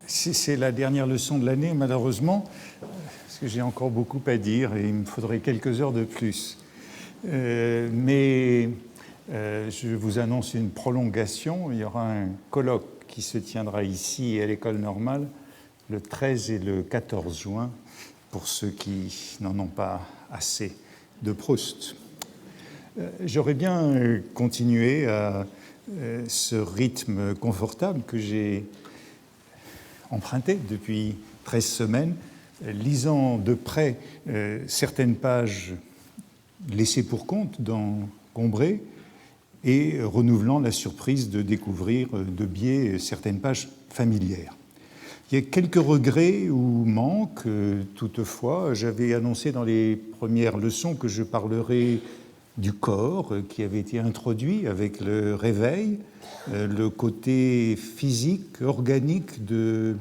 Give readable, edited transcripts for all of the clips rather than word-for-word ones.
C'est la dernière leçon de l'année, malheureusement, parce que j'ai encore beaucoup à dire et il me faudrait quelques heures de plus. Mais je vous annonce une prolongation. Il y aura un colloque qui se tiendra ici à l'École normale le 13 et le 14 juin, pour ceux qui n'en ont pas assez de Proust. J'aurais bien continué à ce rythme confortable que j'ai emprunté depuis 13 semaines, lisant de près certaines pages laissées pour compte dans Gombrée et renouvelant la surprise de découvrir de biais certaines pages familières. Il y a quelques regrets ou manques, toutefois. J'avais annoncé dans les premières leçons que je parlerai du corps qui avait été introduit avec le réveil, le côté physique, organique de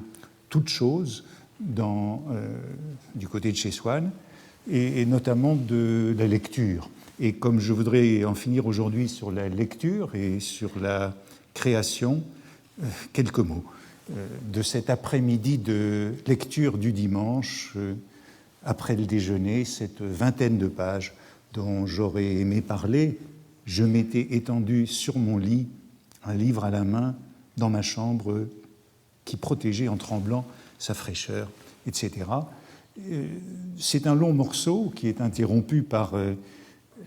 toute chose du côté de chez Swann, et notamment de la lecture. Et comme je voudrais en finir aujourd'hui sur la lecture et sur la création, quelques mots de cet après-midi de lecture du dimanche, après le déjeuner, cette vingtaine de pages dont j'aurais aimé parler. Je m'étais étendu sur mon lit, un livre à la main, dans ma chambre, qui protégeait en tremblant sa fraîcheur, etc. C'est un long morceau qui est interrompu par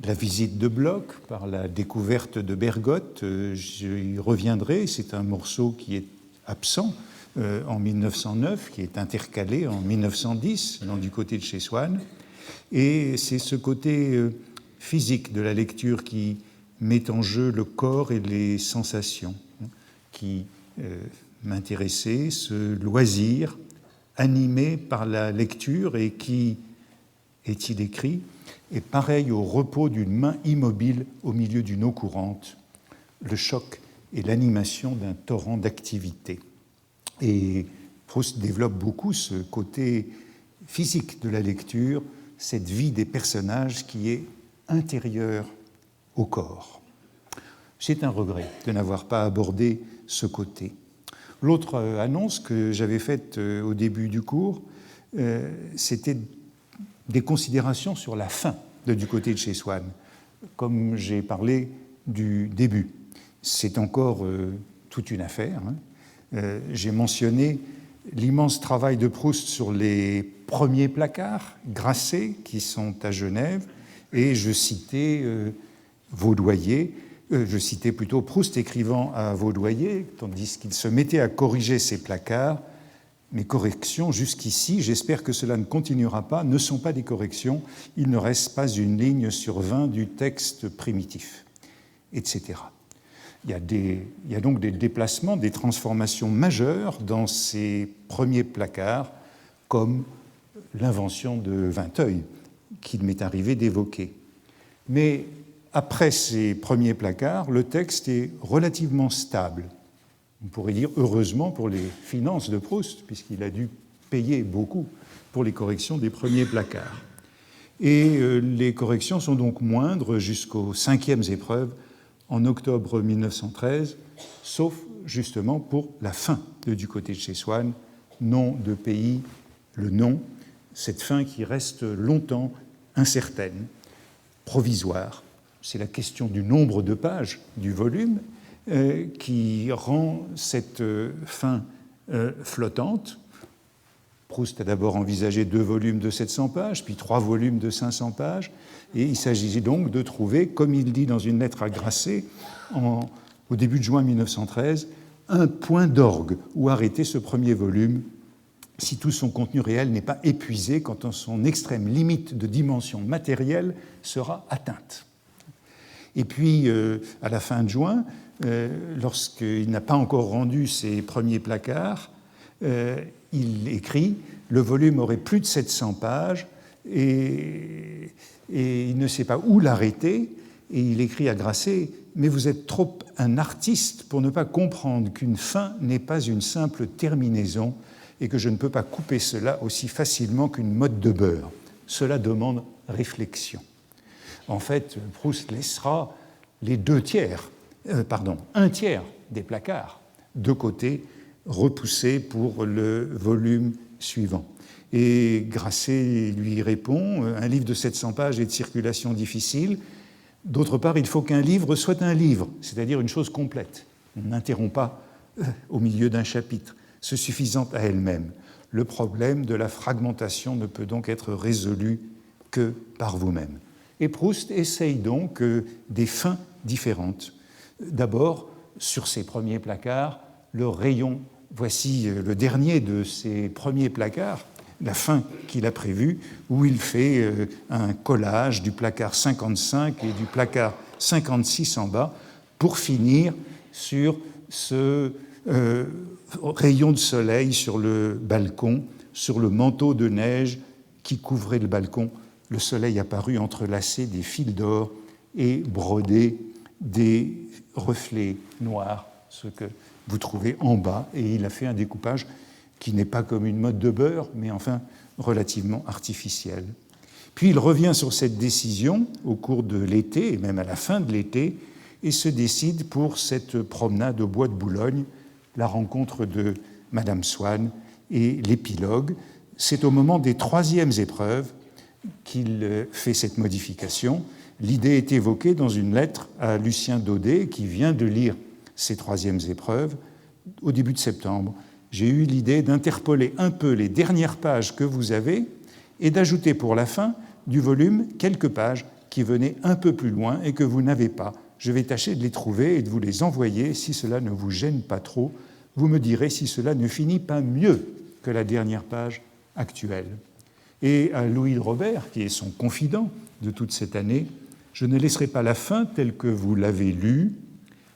la visite de Bloch, par la découverte de Bergotte. J'y reviendrai. C'est un morceau qui est absent en 1909, qui est intercalé en 1910, du côté de chez Swann. Et c'est ce côté physique de la lecture qui met en jeu le corps et les sensations qui m'intéressait, ce loisir animé par la lecture et qui, est-il écrit, est pareil au repos d'une main immobile au milieu d'une eau courante, le choc et l'animation d'un torrent d'activité. Et Proust développe beaucoup ce côté physique de la lecture, cette vie des personnages qui est intérieure au corps. C'est un regret de n'avoir pas abordé ce côté. L'autre annonce que j'avais faite au début du cours, c'était des considérations sur la fin du côté de chez Swann, comme j'ai parlé du début. C'est encore toute une affaire. J'ai mentionné l'immense travail de Proust sur les premiers placards, Grasset, qui sont à Genève, et je citais je citais plutôt Proust écrivant à Vaudoyer, tandis qu'il se mettait à corriger ses placards. Mes corrections jusqu'ici, j'espère que cela ne continuera pas, ne sont pas des corrections, il ne reste pas une ligne sur 20 du texte primitif, etc. Il y a donc des déplacements, des transformations majeures dans ces premiers placards, comme l'invention de Vinteuil, qu'il m'est arrivé d'évoquer. Mais après ces premiers placards, le texte est relativement stable. On pourrait dire heureusement pour les finances de Proust, puisqu'il a dû payer beaucoup pour les corrections des premiers placards. Et les corrections sont donc moindres jusqu'aux 5e épreuves en octobre 1913, sauf justement pour la fin du côté de chez Swann, nom de pays, le nom, cette fin qui reste longtemps incertaine, provisoire. C'est la question du nombre de pages du volume qui rend cette fin flottante. Proust a d'abord envisagé 2 volumes de 700 pages, puis 3 volumes de 500 pages, et il s'agissait donc de trouver, comme il dit dans une lettre à Grasset, au début de juin 1913, un point d'orgue où arrêter ce premier volume, si tout son contenu réel n'est pas épuisé quand son extrême limite de dimension matérielle sera atteinte. Et puis, à la fin de juin, lorsqu'il n'a pas encore rendu ses premiers placards, il écrit « Le volume aurait plus de 700 pages et il ne sait pas où l'arrêter. » Et il écrit à Grasset « Mais vous êtes trop un artiste pour ne pas comprendre qu'une fin n'est pas une simple terminaison et que je ne peux pas couper cela aussi facilement qu'une motte de beurre. Cela demande réflexion. » En fait, Proust laissera un tiers des placards de côté repoussé pour le volume suivant. Et Grasset lui répond, un livre de 700 pages est de circulation difficile. D'autre part, il faut qu'un livre soit un livre, c'est-à-dire une chose complète. On n'interrompt pas au milieu d'un chapitre, se suffisant à elle-même. Le problème de la fragmentation ne peut donc être résolu que par vous-même. Et Proust essaye donc des fins différentes. D'abord, sur ses premiers placards, le rayon, voici le dernier de ses premiers placards, la fin qu'il a prévue, où il fait un collage du placard 55 et du placard 56 en bas, pour finir sur ce rayon de soleil sur le balcon, sur le manteau de neige qui couvrait le balcon. Le soleil apparut entrelacé des fils d'or et brodé des reflets noirs, ce que vous trouvez en bas. Et il a fait un découpage qui n'est pas comme une motte de beurre, mais enfin relativement artificielle. Puis il revient sur cette décision au cours de l'été, et même à la fin de l'été, et se décide pour cette promenade au bois de Boulogne, la rencontre de Madame Swann et l'épilogue. C'est au moment des 3e épreuves qu'il fait cette modification. L'idée est évoquée dans une lettre à Lucien Daudet, qui vient de lire ces 3e épreuves au début de septembre. J'ai eu l'idée d'interpoler un peu les dernières pages que vous avez et d'ajouter pour la fin du volume quelques pages qui venaient un peu plus loin et que vous n'avez pas. Je vais tâcher de les trouver et de vous les envoyer si cela ne vous gêne pas trop. Vous me direz si cela ne finit pas mieux que la dernière page actuelle. Et à Louis de Robert, qui est son confident de toute cette année, je ne laisserai pas la fin telle que vous l'avez lue.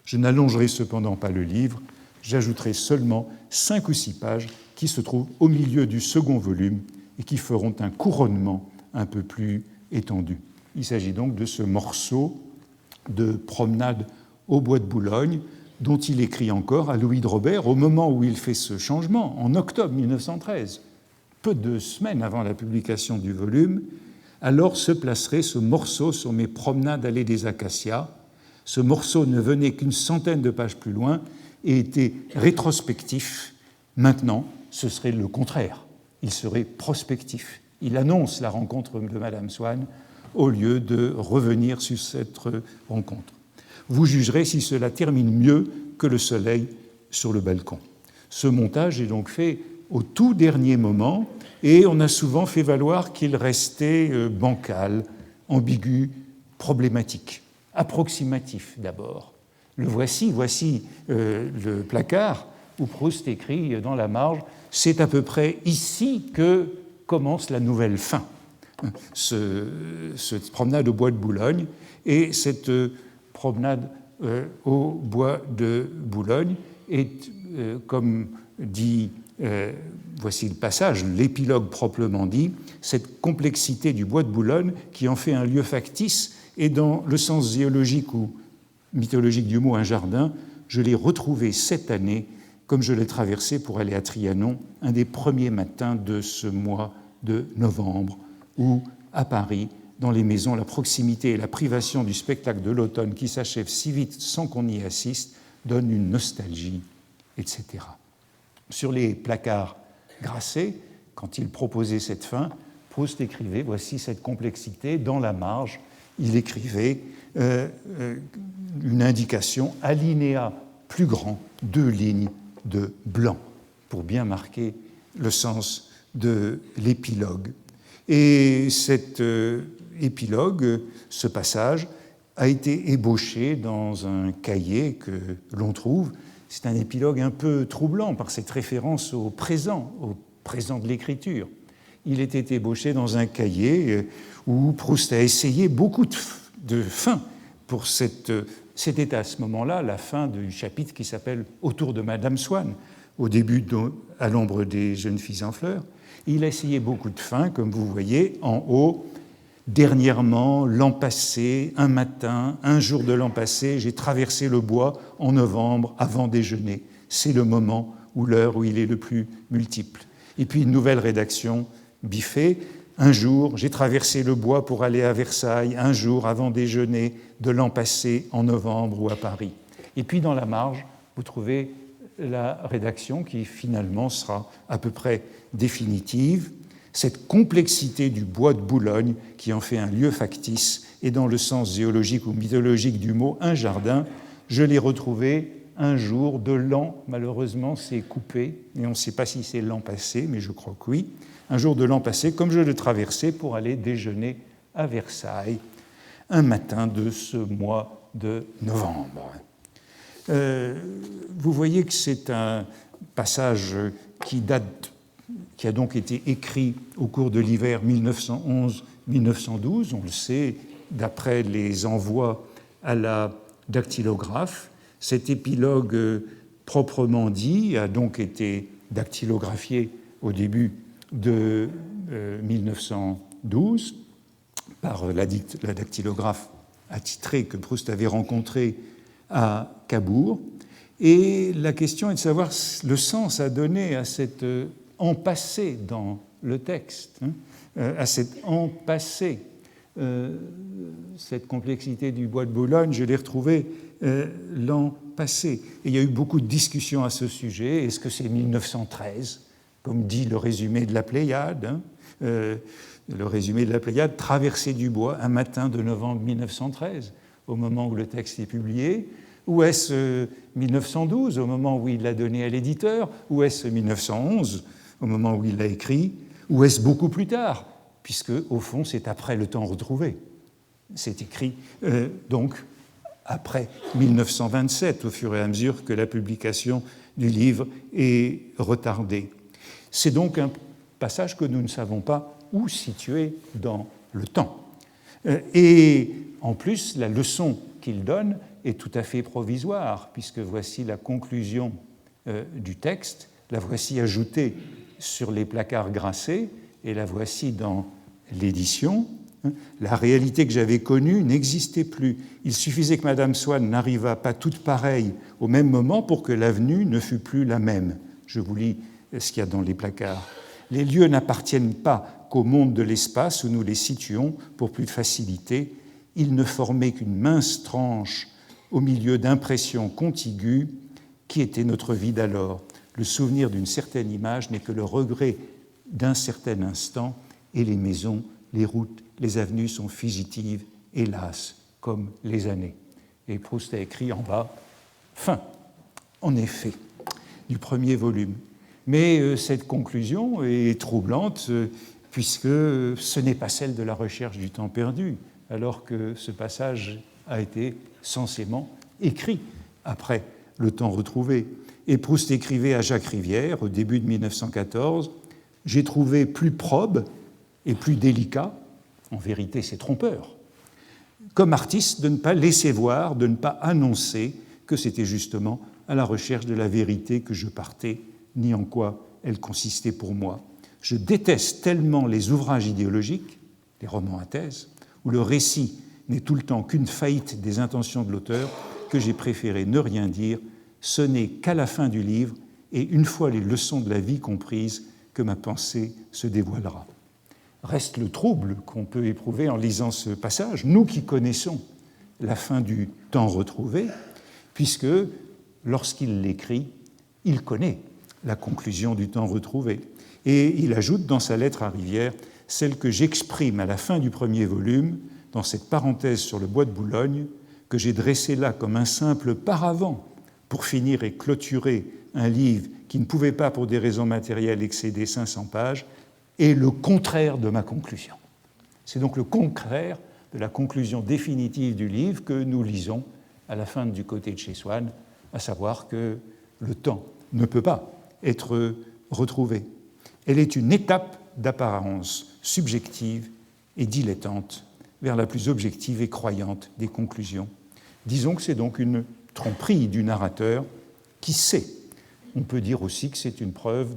Je n'allongerai cependant pas le livre. J'ajouterai seulement 5 ou 6 pages qui se trouvent au milieu du second volume et qui feront un couronnement un peu plus étendu. Il s'agit donc de ce morceau de promenade au bois de Boulogne dont il écrit encore à Louis de Robert au moment où il fait ce changement, en octobre 1913, peu de semaines avant la publication du volume. Alors se placerait ce morceau sur mes promenades allées des Acacias. Ce morceau ne venait qu'une centaine de pages plus loin et était rétrospectif. Maintenant, ce serait le contraire. Il serait prospectif. Il annonce la rencontre de Madame Swann au lieu de revenir sur cette rencontre. Vous jugerez si cela termine mieux que le soleil sur le balcon. Ce montage est donc fait au tout dernier moment et on a souvent fait valoir qu'il restait bancal, ambigu, problématique, approximatif d'abord. Le voici le placard où Proust écrit dans la marge « C'est à peu près ici que commence la nouvelle fin ». Cette promenade au bois de Boulogne et cette promenade au bois de Boulogne est, comme dit, voici le passage, l'épilogue proprement dit, cette complexité du bois de Boulogne qui en fait un lieu factice et dans le sens géologique ou mythologique du mot un jardin, je l'ai retrouvé cette année comme je l'ai traversé pour aller à Trianon un des premiers matins de ce mois de novembre où, à Paris, dans les maisons, la proximité et la privation du spectacle de l'automne qui s'achève si vite sans qu'on y assiste donne une nostalgie, etc. Sur les placards Grasset, quand il proposait cette fin, Proust écrivait, voici cette complexité, dans la marge, il écrivait une indication, alinéa plus grand, 2 lignes de blanc, pour bien marquer le sens de l'épilogue. Et cet épilogue, ce passage, a été ébauché dans un cahier que l'on trouve. C'est un épilogue un peu troublant par cette référence au présent de l'écriture. Il était ébauché dans un cahier où Proust a essayé beaucoup de fins pour c'était à ce moment-là la fin du chapitre qui s'appelle « Autour de Madame Swann », au début à l'ombre des jeunes filles en fleurs. Il a essayé beaucoup de fins, comme vous voyez, en haut. Dernièrement, l'an passé, un matin, un jour de l'an passé, j'ai traversé le bois en novembre avant déjeuner. C'est le moment ou l'heure où il est le plus multiple. Et puis une nouvelle rédaction biffée. Un jour, j'ai traversé le bois pour aller à Versailles, un jour avant déjeuner de l'an passé en novembre ou à Paris. Et puis dans la marge, vous trouvez la rédaction qui finalement sera à peu près définitive. Cette complexité du bois de Boulogne qui en fait un lieu factice et dans le sens géologique ou mythologique du mot un jardin, je l'ai retrouvé un jour de l'an, malheureusement c'est coupé, et on ne sait pas si c'est l'an passé, mais je crois que oui, un jour de l'an passé, comme je le traversais pour aller déjeuner à Versailles, un matin de ce mois de novembre. Vous voyez que c'est un passage qui a donc été écrit au cours de l'hiver 1911-1912, on le sait, d'après les envois à la dactylographe. Cet épilogue proprement dit a donc été dactylographié au début de 1912 par la dactylographe attitrée que Proust avait rencontrée à Cabourg. Et la question est de savoir le sens à donner à cet empassé dans le texte, à cet empassé. Cette complexité du bois de Boulogne, je l'ai retrouvée l'an passé. Et il y a eu beaucoup de discussions à ce sujet. Est-ce que c'est 1913, comme dit le résumé de la Pléiade, le résumé de la Pléiade, traversée du bois un matin de novembre 1913, au moment où le texte est publié, ou est-ce 1912, au moment où il l'a donné à l'éditeur, ou est-ce 1911, au moment où il l'a écrit, ou est-ce beaucoup plus tard, puisque, au fond, c'est après le temps retrouvé. C'est écrit, donc, après 1927, au fur et à mesure que la publication du livre est retardée. C'est donc un passage que nous ne savons pas où situer dans le temps. Et en plus, la leçon qu'il donne est tout à fait provisoire, puisque voici la conclusion du texte, la voici ajoutée sur les placards grassés, et la voici dans l'édition. La réalité que j'avais connue n'existait plus. Il suffisait que Madame Swann n'arrivât pas toute pareille au même moment pour que l'avenue ne fût plus la même. Je vous lis ce qu'il y a dans les placards. Les lieux n'appartiennent pas qu'au monde de l'espace où nous les situons pour plus de facilité. Ils ne formaient qu'une mince tranche au milieu d'impressions contiguës qui était notre vie d'alors. Le souvenir d'une certaine image n'est que le regret d'un certain instant, et les maisons, les routes, les avenues sont fugitives, hélas, comme les années. Et Proust a écrit en bas « Fin », en effet, du premier volume. Mais cette conclusion est troublante, puisque ce n'est pas celle de la recherche du temps perdu, alors que ce passage a été censément écrit après le temps retrouvé. Et Proust écrivait à Jacques Rivière, au début de 1914, « J'ai trouvé plus probe et plus délicat, en vérité c'est trompeur, comme artiste de ne pas laisser voir, de ne pas annoncer que c'était justement à la recherche de la vérité que je partais, ni en quoi elle consistait pour moi. Je déteste tellement les ouvrages idéologiques, les romans à thèse, où le récit n'est tout le temps qu'une faillite des intentions de l'auteur, que j'ai préféré ne rien dire. Ce n'est qu'à la fin du livre, et une fois les leçons de la vie comprises, que ma pensée se dévoilera. » Reste le trouble qu'on peut éprouver en lisant ce passage, nous qui connaissons la fin du temps retrouvé, puisque lorsqu'il l'écrit, il connaît la conclusion du temps retrouvé. Et il ajoute dans sa lettre à Rivière, celle que j'exprime à la fin du premier volume, dans cette parenthèse sur le bois de Boulogne, que j'ai dressée là comme un simple paravent pour finir et clôturer un livre qui ne pouvait pas, pour des raisons matérielles, excéder 500 pages, est le contraire de ma conclusion. C'est donc le contraire de la conclusion définitive du livre que nous lisons à la fin du côté de chez Swann, à savoir que le temps ne peut pas être retrouvé. Elle est une étape d'apparence subjective et dilettante vers la plus objective et croyante des conclusions. Disons que c'est donc une tromperie du narrateur qui sait. On peut dire aussi que c'est une preuve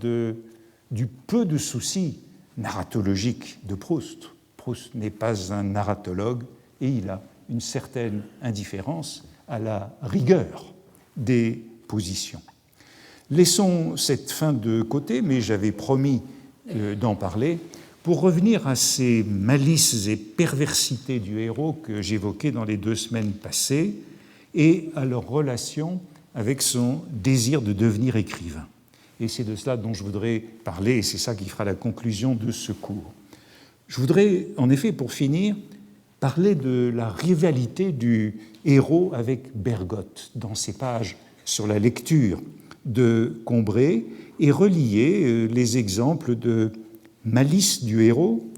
du peu de soucis narratologiques de Proust. Proust n'est pas un narratologue et il a une certaine indifférence à la rigueur des positions. Laissons cette fin de côté, mais j'avais promis d'en parler, pour revenir à ces malices et perversités du héros que j'évoquais dans les 2 semaines passées et à leur relation avec son désir de devenir écrivain. Et c'est de cela dont je voudrais parler, et c'est ça qui fera la conclusion de ce cours. Je voudrais, en effet, pour finir, parler de la rivalité du héros avec Bergotte dans ses pages sur la lecture de Combray et relier les exemples de malice du héros,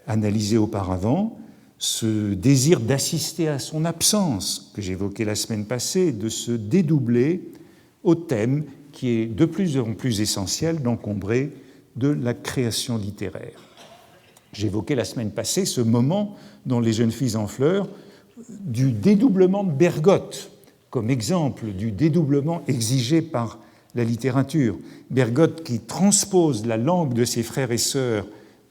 analysés auparavant, ce désir d'assister à son absence que j'évoquais la semaine passée, de se dédoubler au thème qui est de plus en plus essentiel dans Combray de la création littéraire. J'évoquais la semaine passée ce moment dans Les jeunes filles en fleurs du dédoublement de Bergotte, comme exemple du dédoublement exigé par la littérature. Bergotte qui transpose la langue de ses frères et sœurs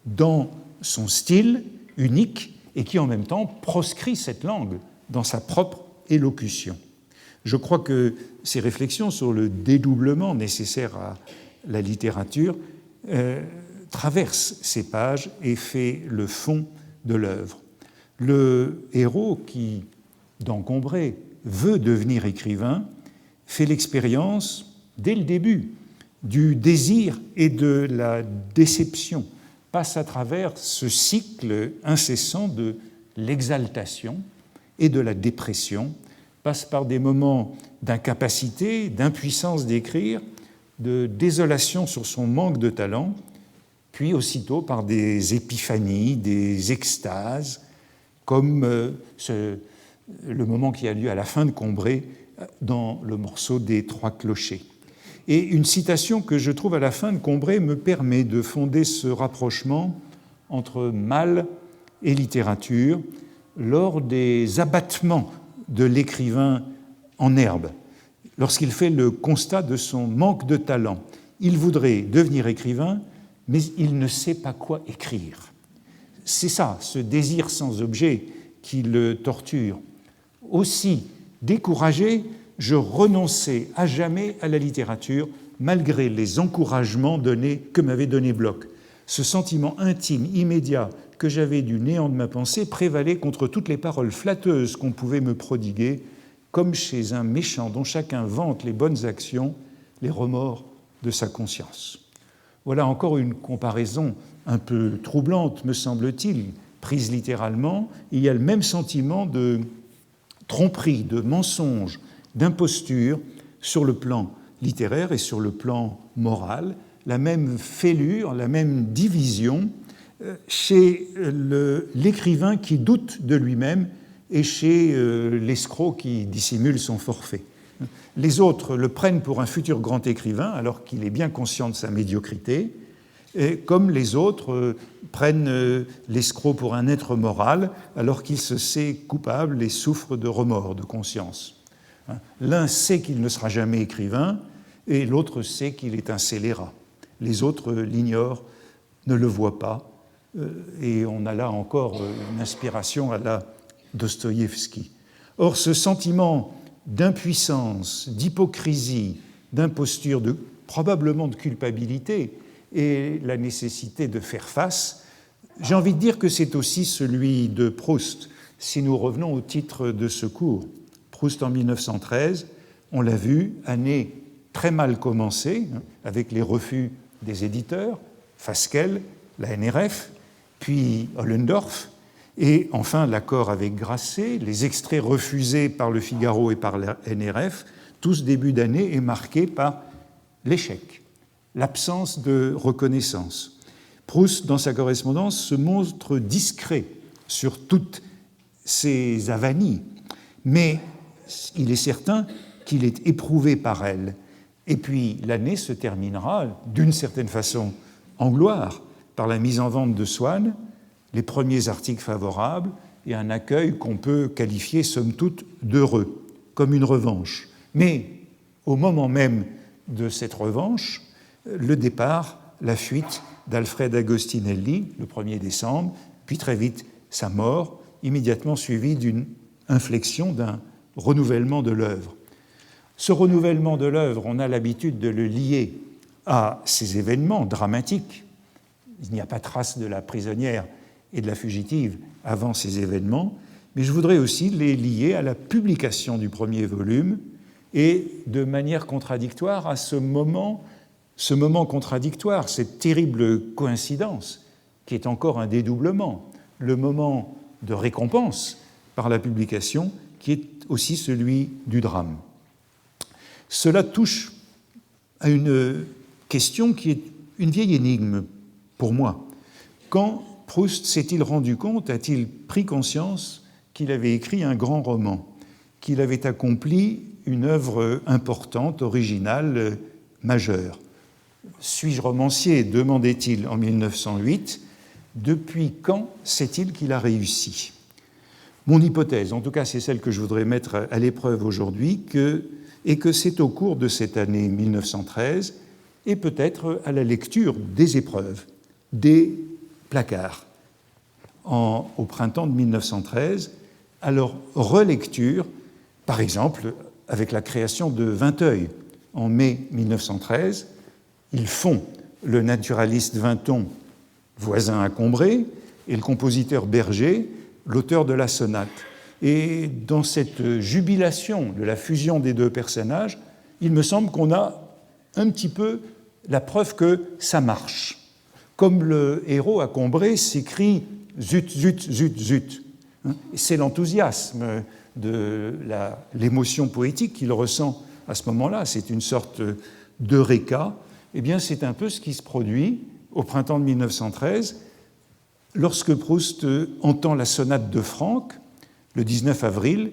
dans son style unique et qui en même temps proscrit cette langue dans sa propre élocution. Je crois que ces réflexions sur le dédoublement nécessaire à la littérature traversent ces pages et fait le fond de l'œuvre. Le héros qui, dans Combray, veut devenir écrivain, fait l'expérience, dès le début, du désir et de la déception, passe à travers ce cycle incessant de l'exaltation et de la dépression, passe par des moments d'incapacité, d'impuissance d'écrire, de désolation sur son manque de talent, puis aussitôt par des épiphanies, des extases, comme le moment qui a lieu à la fin de Combray dans le morceau des Trois clochers. Et une citation que je trouve à la fin de Combray me permet de fonder ce rapprochement entre mal et littérature lors des abattements de l'écrivain en herbe, lorsqu'il fait le constat de son manque de talent. Il voudrait devenir écrivain, mais il ne sait pas quoi écrire. C'est ça, ce désir sans objet qui le torture. Aussi découragé, je renonçais à jamais à la littérature, malgré les encouragements que m'avait donné Bloch. Ce sentiment intime, immédiat, que j'avais du néant de ma pensée prévalait contre toutes les paroles flatteuses qu'on pouvait me prodiguer, comme chez un méchant dont chacun vante les bonnes actions, les remords de sa conscience. Voilà encore une comparaison un peu troublante, me semble-t-il, prise littéralement. Il y a le même sentiment de tromperie, de mensonge, d'imposture sur le plan littéraire et sur le plan moral, la même fêlure, la même division chez l'écrivain qui doute de lui-même et chez l'escroc qui dissimule son forfait. Les autres le prennent pour un futur grand écrivain alors qu'il est bien conscient de sa médiocrité, et comme les autres prennent l'escroc pour un être moral alors qu'il se sait coupable et souffre de remords de conscience. L'un sait qu'il ne sera jamais écrivain et l'autre sait qu'il est un scélérat. Les autres l'ignorent, ne le voient pas, et on a là encore une inspiration à la Dostoïevski. Or, ce sentiment d'impuissance, d'hypocrisie, d'imposture, probablement de culpabilité et la nécessité de faire face, j'ai envie de dire que c'est aussi celui de Proust, si nous revenons au titre de ce cours. Proust en 1913, on l'a vu, année très mal commencée, avec les refus des éditeurs, Fasquelle, la NRF, puis Ollendorff, et enfin l'accord avec Grasset, les extraits refusés par le Figaro et par la NRF, tout ce début d'année est marqué par l'échec, l'absence de reconnaissance. Proust, dans sa correspondance, se montre discret sur toutes ces avanies, mais il est certain qu'il est éprouvé par elles. Et puis l'année se terminera, d'une certaine façon, en gloire, par la mise en vente de Swann, les premiers articles favorables et un accueil qu'on peut qualifier, somme toute, d'heureux, comme une revanche. Mais au moment même de cette revanche, le départ, la fuite d'Alfred Agostinelli, le 1er décembre, puis très vite sa mort, immédiatement suivie d'une inflexion, d'un renouvellement de l'œuvre. Ce renouvellement de l'œuvre, on a l'habitude de le lier à ces événements dramatiques. Il n'y a pas trace de la prisonnière et de la fugitive avant ces événements, mais je voudrais aussi les lier à la publication du premier volume et de manière contradictoire à ce moment contradictoire, cette terrible coïncidence qui est encore un dédoublement, le moment de récompense par la publication qui est aussi celui du drame. Cela touche à une question qui est une vieille énigme pour moi. Quand Proust s'est-il rendu compte, a-t-il pris conscience qu'il avait écrit un grand roman, qu'il avait accompli une œuvre importante, originale, majeure? Suis-je romancier ? Demandait-il en 1908. Depuis quand sait-il qu'il a réussi ? Mon hypothèse, en tout cas c'est celle que je voudrais mettre à l'épreuve aujourd'hui, est que c'est au cours de cette année 1913 et peut-être à la lecture des épreuves, des placards, au printemps de 1913, à leur relecture, par exemple avec la création de Vinteuil en mai 1913. Ils font le naturaliste Vinton, voisin à Combray, et le compositeur Berger, l'auteur de la sonate. Et dans cette jubilation de la fusion des deux personnages, il me semble qu'on a un petit peu la preuve que ça marche. Comme le héros à Combray s'écrie « zut, zut, zut, zut ». C'est l'enthousiasme de l'émotion poétique qu'il ressent à ce moment-là. C'est une sorte d'eureka. Eh bien, c'est un peu ce qui se produit au printemps de 1913 lorsque Proust entend la sonate de Franck, le 19 avril,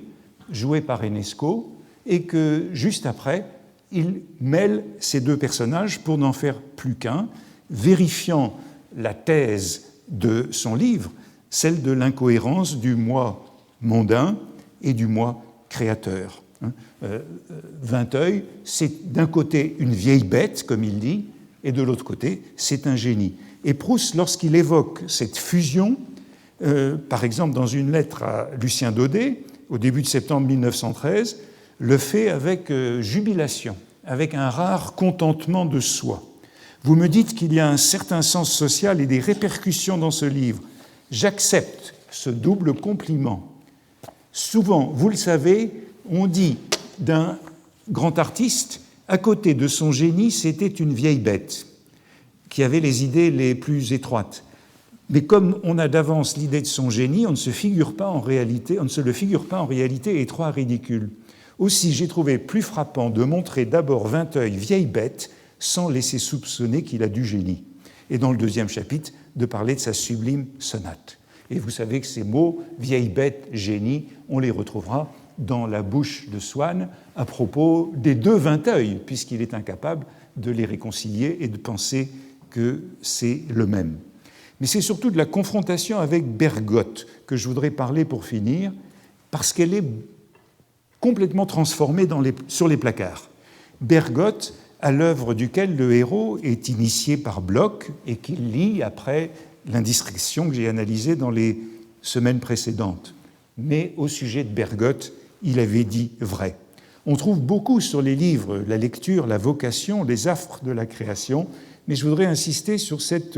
jouée par Enesco, et que juste après, il mêle ces deux personnages pour n'en faire plus qu'un, vérifiant la thèse de son livre, celle de l'incohérence du moi mondain et du moi créateur. Vinteuil, c'est d'un côté une vieille bête, comme il dit, et de l'autre côté, c'est un génie. Et Proust, lorsqu'il évoque cette fusion, par exemple dans une lettre à Lucien Daudet, au début de septembre 1913, le fait avec jubilation, avec un rare contentement de soi. Vous me dites qu'il y a un certain sens social et des répercussions dans ce livre. J'accepte ce double compliment. Souvent, vous le savez, on dit d'un grand artiste, à côté de son génie, c'était une vieille bête qui avait les idées les plus étroites. Mais comme on a d'avance l'idée de son génie, on ne se le figure pas en réalité étroit, ridicule. Aussi, j'ai trouvé plus frappant de montrer d'abord Vinteuil vieille bête sans laisser soupçonner qu'il a du génie. Et dans le deuxième chapitre, de parler de sa sublime sonate. Et vous savez que ces mots, vieille bête, génie, on les retrouvera dans la bouche de Swann à propos des deux Vinteuil, puisqu'il est incapable de les réconcilier et de penser que c'est le même. Mais c'est surtout de la confrontation avec Bergotte que je voudrais parler pour finir, parce qu'elle est complètement transformée sur les placards. Bergotte, à l'œuvre duquel le héros est initié par Bloch et qu'il lit après l'indiscrétion que j'ai analysée dans les semaines précédentes. Mais au sujet de Bergotte, il avait dit vrai. On trouve beaucoup sur les livres, la lecture, la vocation, les affres de la création, mais je voudrais insister sur cette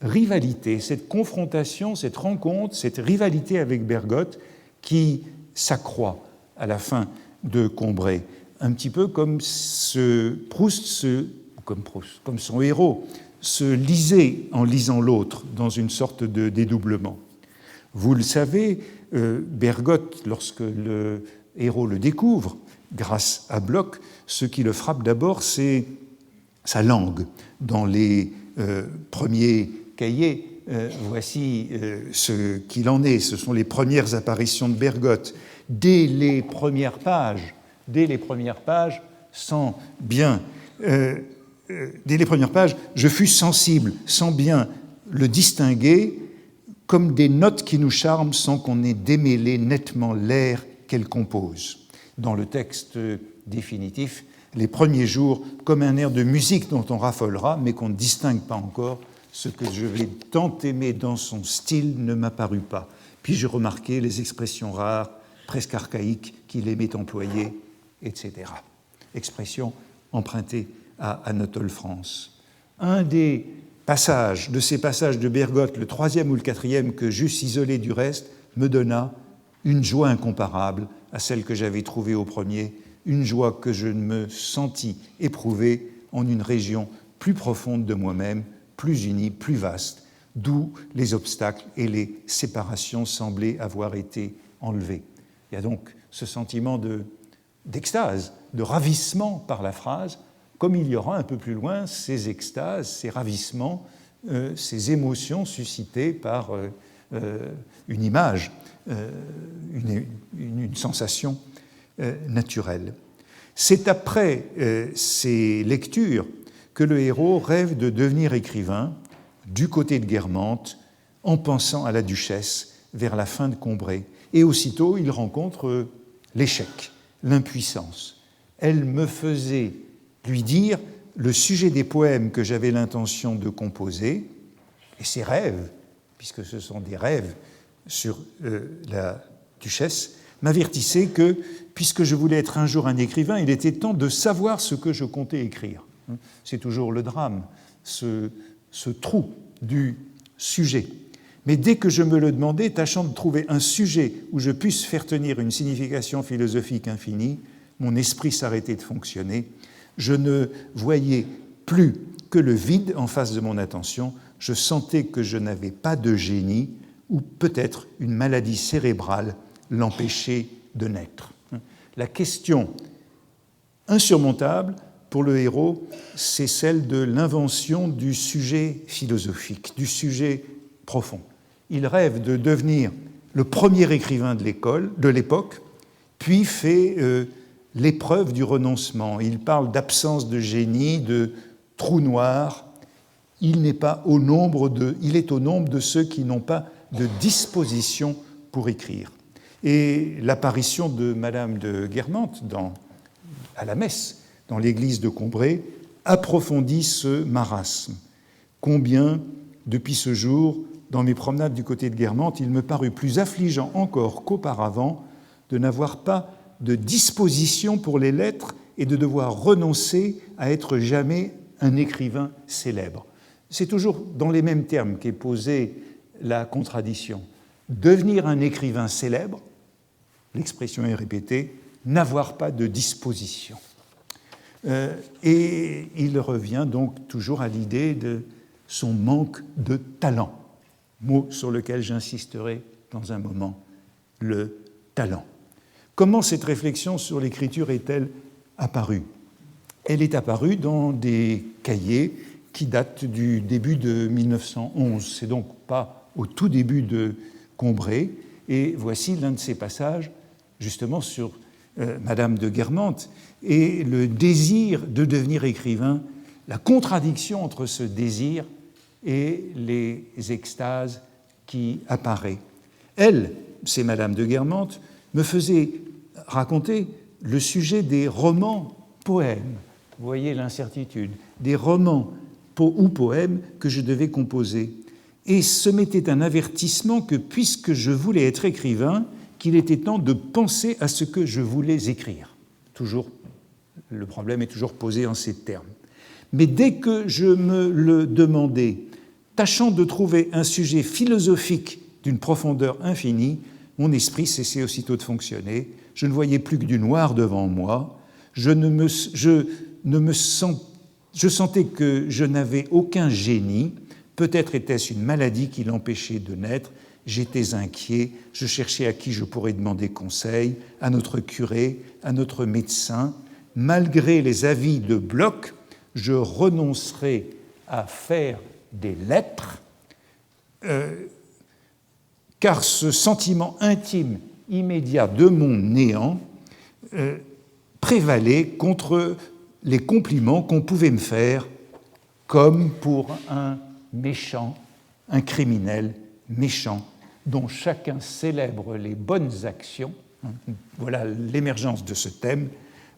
rivalité, cette confrontation, cette rencontre, cette rivalité avec Bergotte qui s'accroît à la fin de Combray, un petit peu comme comme son héros se lisait en lisant l'autre dans une sorte de dédoublement. Vous le savez, Bergotte, lorsque le héros le découvre, grâce à Bloch, ce qui le frappe d'abord, c'est sa langue. Dans les premiers cahiers, voici ce qu'il en est. Ce sont les premières apparitions de Bergotte. Dès les premières pages, je fus sensible, sans bien le distinguer, comme des notes qui nous charment sans qu'on ait démêlé nettement l'air qu'elles composent. Dans le texte définitif, les premiers jours, comme un air de musique dont on raffolera, mais qu'on ne distingue pas encore, ce que je vais tant aimer dans son style ne m'apparut pas. Puis j'ai remarqué les expressions rares, presque archaïques, qu'il aimait employer, etc. Expression empruntée à Anatole France. Un des passages, de ces passages de Bergotte, le troisième ou le quatrième, que j'eusse isolé du reste, me donna une joie incomparable à celle que j'avais trouvée au premier, une joie que je me sentis éprouver en une région plus profonde de moi-même, plus unie, plus vaste, d'où les obstacles et les séparations semblaient avoir été enlevés. Il y a donc ce sentiment d'extase, de ravissement par la phrase, comme il y aura un peu plus loin ces extases, ces ravissements, ces émotions suscitées par une image, une sensation naturelle. C'est après ces lectures que le héros rêve de devenir écrivain du côté de Guermantes, en pensant à la duchesse vers la fin de Combray. Et aussitôt, il rencontre l'échec, l'impuissance. Elle me faisait lui dire le sujet des poèmes que j'avais l'intention de composer, et ses rêves, puisque ce sont des rêves sur la duchesse, m'avertissaient que, puisque je voulais être un jour un écrivain, il était temps de savoir ce que je comptais écrire. C'est toujours le drame, ce trou du sujet. Mais dès que je me le demandais, tâchant de trouver un sujet où je puisse faire tenir une signification philosophique infinie, mon esprit s'arrêtait de fonctionner. Je ne voyais plus que le vide en face de mon attention. Je sentais que je n'avais pas de génie, ou peut-être une maladie cérébrale l'empêchait de naître. La question insurmontable pour le héros, c'est celle de l'invention du sujet philosophique, du sujet profond. Il rêve de devenir le premier écrivain de l'époque, puis fait l'épreuve du renoncement. Il parle d'absence de génie, de trou noir. Il est au nombre de ceux qui n'ont pas de disposition pour écrire. Et l'apparition de Madame de Guermantes à la messe, dans l'église de Combray, approfondit ce marasme. Combien, depuis ce jour, dans mes promenades du côté de Guermantes, il me parut plus affligeant encore qu'auparavant de n'avoir pas de disposition pour les lettres et de devoir renoncer à être jamais un écrivain célèbre. C'est toujours dans les mêmes termes qu'est posée la contradiction. Devenir un écrivain célèbre, l'expression est répétée, n'avoir pas de disposition. Et il revient donc toujours à l'idée de son manque de talent, mot sur lequel j'insisterai dans un moment, le talent. Comment cette réflexion sur l'écriture est-elle apparue ? Elle est apparue dans des cahiers qui datent du début de 1911. C'est donc pas au tout début de Combray. Et voici l'un de ces passages, justement sur Madame de Guermantes, et le désir de devenir écrivain, la contradiction entre ce désir et les extases qui apparaissent. Elle, c'est Madame de Guermantes, me faisait raconter le sujet des romans poèmes. Vous voyez l'incertitude, des romans ou poèmes que je devais composer. Et ce m'était un avertissement que, puisque je voulais être écrivain, qu'il était temps de penser à ce que je voulais écrire. Toujours, le problème est toujours posé en ces termes. Mais dès que je me le demandais, tâchant de trouver un sujet philosophique d'une profondeur infinie, mon esprit cessait aussitôt de fonctionner. Je ne voyais plus que du noir devant moi. Je sentais que je n'avais aucun génie. Peut-être était-ce une maladie qui l'empêchait de naître. J'étais inquiet, je cherchais à qui je pourrais demander conseil, à notre curé, à notre médecin. Malgré les avis de Bloch, je renoncerai à faire des lettres, car ce sentiment intime immédiat de mon néant prévalait contre les compliments qu'on pouvait me faire comme pour un méchant, un criminel méchant, dont chacun célèbre les bonnes actions, voilà l'émergence de ce thème,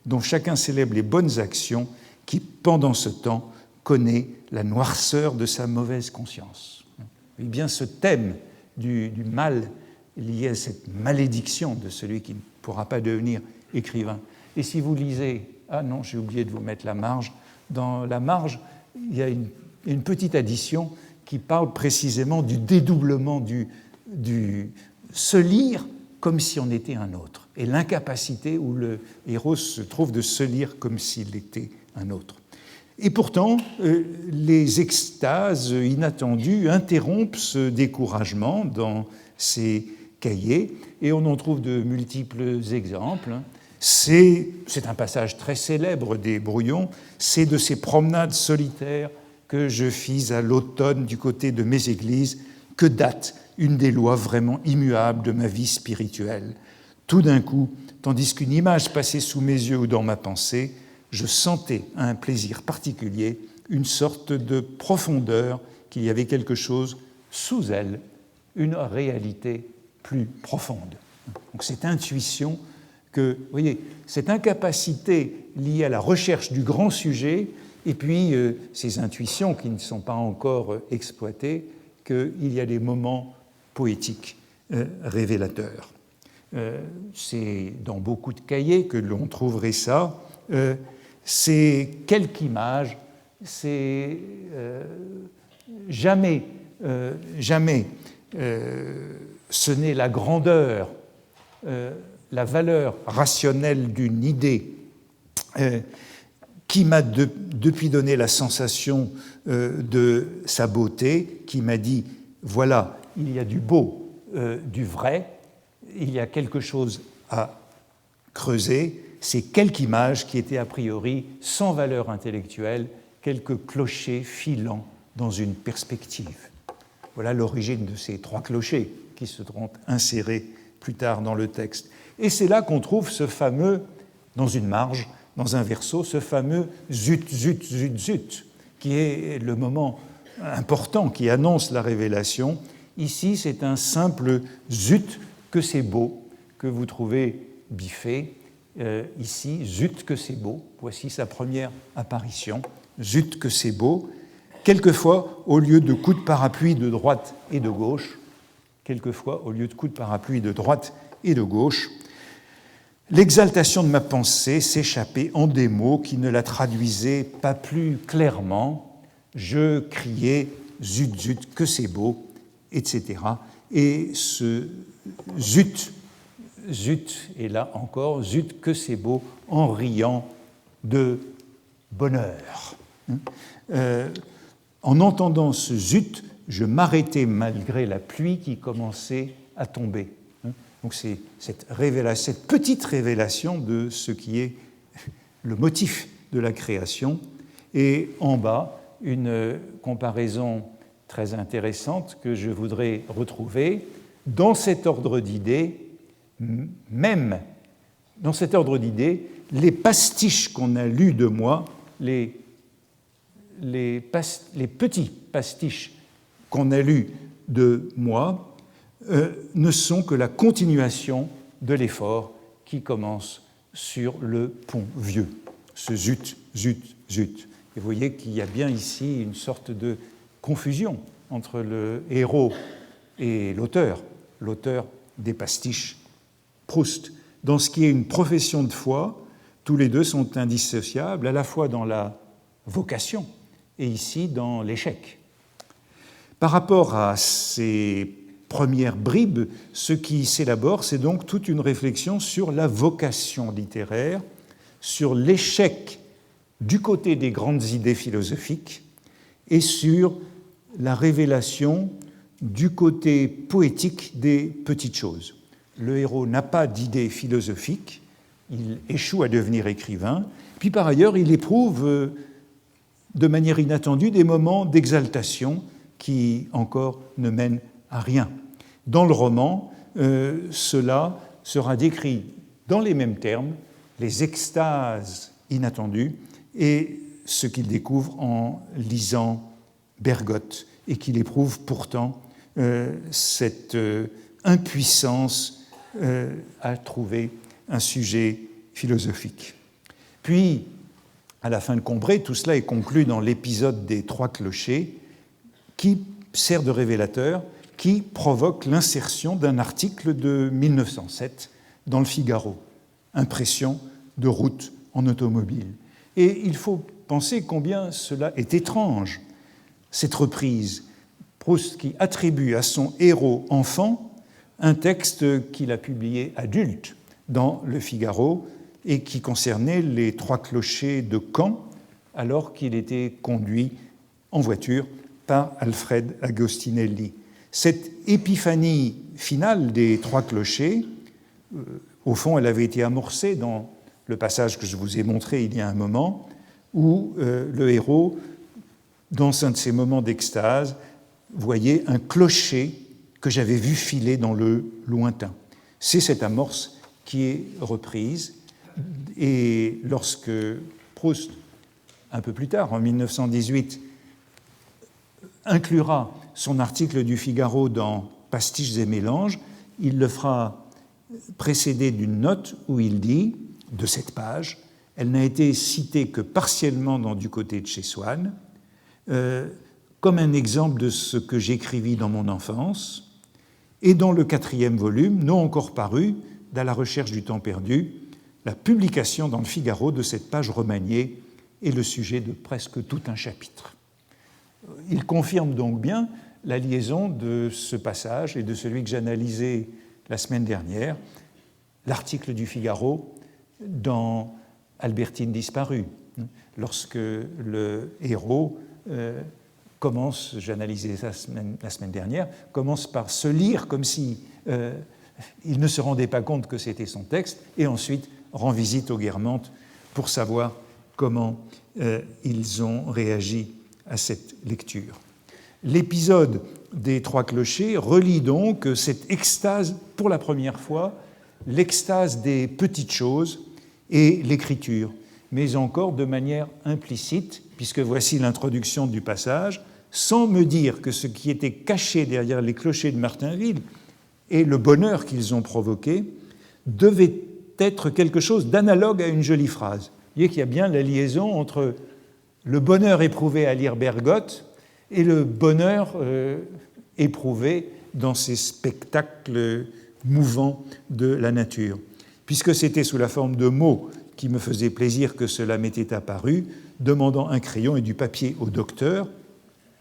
dont chacun célèbre les bonnes actions, qui, pendant ce temps, connaît la noirceur de sa mauvaise conscience. Et bien ce thème du mal lié à cette malédiction de celui qui ne pourra pas devenir écrivain. Et si vous lisez, ah non, j'ai oublié de vous mettre la marge, dans la marge, il y a une petite addition qui parle précisément du dédoublement se lire comme si on était un autre, et l'incapacité où le héros se trouve de se lire comme s'il était un autre. Et pourtant, les extases inattendues interrompent ce découragement dans ces cahiers, et on en trouve de multiples exemples. C'est un passage très célèbre des Brouillons, c'est de ces promenades solitaires que je fis à l'automne du côté de Méséglise que date une des lois vraiment immuables de ma vie spirituelle. Tout d'un coup, tandis qu'une image passait sous mes yeux ou dans ma pensée, je sentais un plaisir particulier, une sorte de profondeur, qu'il y avait quelque chose sous elle, une réalité plus profonde. Donc cette intuition que, vous voyez, cette incapacité liée à la recherche du grand sujet, et puis ces intuitions qui ne sont pas encore exploitées, qu'il y a des moments poétiques révélateurs. C'est dans beaucoup de cahiers que l'on trouverait ça. C'est quelque image, c'est jamais ce n'est la grandeur, la valeur rationnelle d'une idée qui m'a depuis donné la sensation de sa beauté, qui m'a dit, voilà, il y a du beau, du vrai, il y a quelque chose à creuser, c'est quelque image qui était a priori sans valeur intellectuelle, quelques clochers filants dans une perspective. Voilà l'origine de ces 3 clochers qui seront insérés plus tard dans le texte. Et c'est là qu'on trouve ce fameux, dans une marge, dans un verso, ce fameux zut, zut, zut, zut, qui est le moment important qui annonce la révélation. Ici, c'est un simple zut que c'est beau, que vous trouvez biffé. Ici, zut que c'est beau. Voici sa première apparition. Zut que c'est beau. Quelquefois, au lieu de coups de parapluie de droite et de gauche, l'exaltation de ma pensée s'échappait en des mots qui ne la traduisaient pas plus clairement. Je criais zut, zut, que c'est beau, etc. Et ce zut, zut, et là encore, zut, que c'est beau, en riant de bonheur. En entendant ce zut, je m'arrêtais malgré la pluie qui commençait à tomber. Donc c'est cette petite révélation de ce qui est le motif de la création. Et en bas, une comparaison très intéressante que je voudrais retrouver. Dans cet ordre d'idées, les pastiches qu'on a lus de moi, les petits pastiches qu'on a lus de moi, ne sont que la continuation de l'effort qui commence sur le pont vieux, ce zut, zut, zut. Et vous voyez qu'il y a bien ici une sorte de confusion entre le héros et l'auteur des pastiches, Proust. Dans ce qui est une profession de foi, tous les deux sont indissociables, à la fois dans la vocation et ici dans l'échec. Par rapport à ces premières bribes, ce qui s'élabore, c'est donc toute une réflexion sur la vocation littéraire, sur l'échec du côté des grandes idées philosophiques et sur la révélation du côté poétique des petites choses. Le héros n'a pas d'idée philosophique, il échoue à devenir écrivain, puis par ailleurs il éprouve de manière inattendue des moments d'exaltation qui encore ne mènent à rien. Dans le roman, cela sera décrit dans les mêmes termes, les extases inattendues et ce qu'il découvre en lisant Bergotte et qu'il éprouve pourtant cette impuissance à trouver un sujet philosophique. Puis, à la fin de Combray, tout cela est conclu dans l'épisode des 3 clochers qui sert de révélateur, qui provoque l'insertion d'un article de 1907 dans le Figaro, Impression de route en automobile. Et il faut penser combien cela est étrange, cette reprise. Proust qui attribue à son héros enfant un texte qu'il a publié adulte dans Le Figaro et qui concernait les 3 clochers de Caen, alors qu'il était conduit en voiture par Alfred Agostinelli. Cette épiphanie finale des 3 clochers, au fond, elle avait été amorcée dans le passage que je vous ai montré il y a un moment, où le héros, dans un de ces moments d'extase, voyait un clocher que j'avais vu filer dans le lointain. C'est cette amorce qui est reprise, et lorsque Proust, un peu plus tard, en 1918, inclura son article du Figaro dans Pastiches et mélanges, il le fera précéder d'une note où il dit, de cette page, elle n'a été citée que partiellement dans Du côté de chez Swann, comme un exemple de ce que j'écrivis dans mon enfance, et dans le 4e volume, non encore paru, d'À la recherche du temps perdu, la publication dans le Figaro de cette page remaniée est le sujet de presque tout un chapitre. Il confirme donc bien la liaison de ce passage et de celui que j'analysais la semaine dernière, l'article du Figaro dans Albertine disparue, lorsque le héros commence, j'analysais ça la semaine dernière, commence par se lire comme si il ne se rendait pas compte que c'était son texte, et ensuite rend visite aux Guermantes pour savoir comment ils ont réagi à cette lecture. L'épisode des 3 clochers relie donc cette extase, pour la première fois, l'extase des petites choses et l'écriture, mais encore de manière implicite, puisque voici l'introduction du passage, sans me dire que ce qui était caché derrière les clochers de Martainville et le bonheur qu'ils ont provoqué devait être quelque chose d'analogue à une jolie phrase. Vous voyez qu'il y a bien la liaison entre le bonheur éprouvé à lire Bergotte et le bonheur éprouvé dans ces spectacles mouvants de la nature. Puisque c'était sous la forme de mots qui me faisaient plaisir que cela m'était apparu, demandant un crayon et du papier au docteur,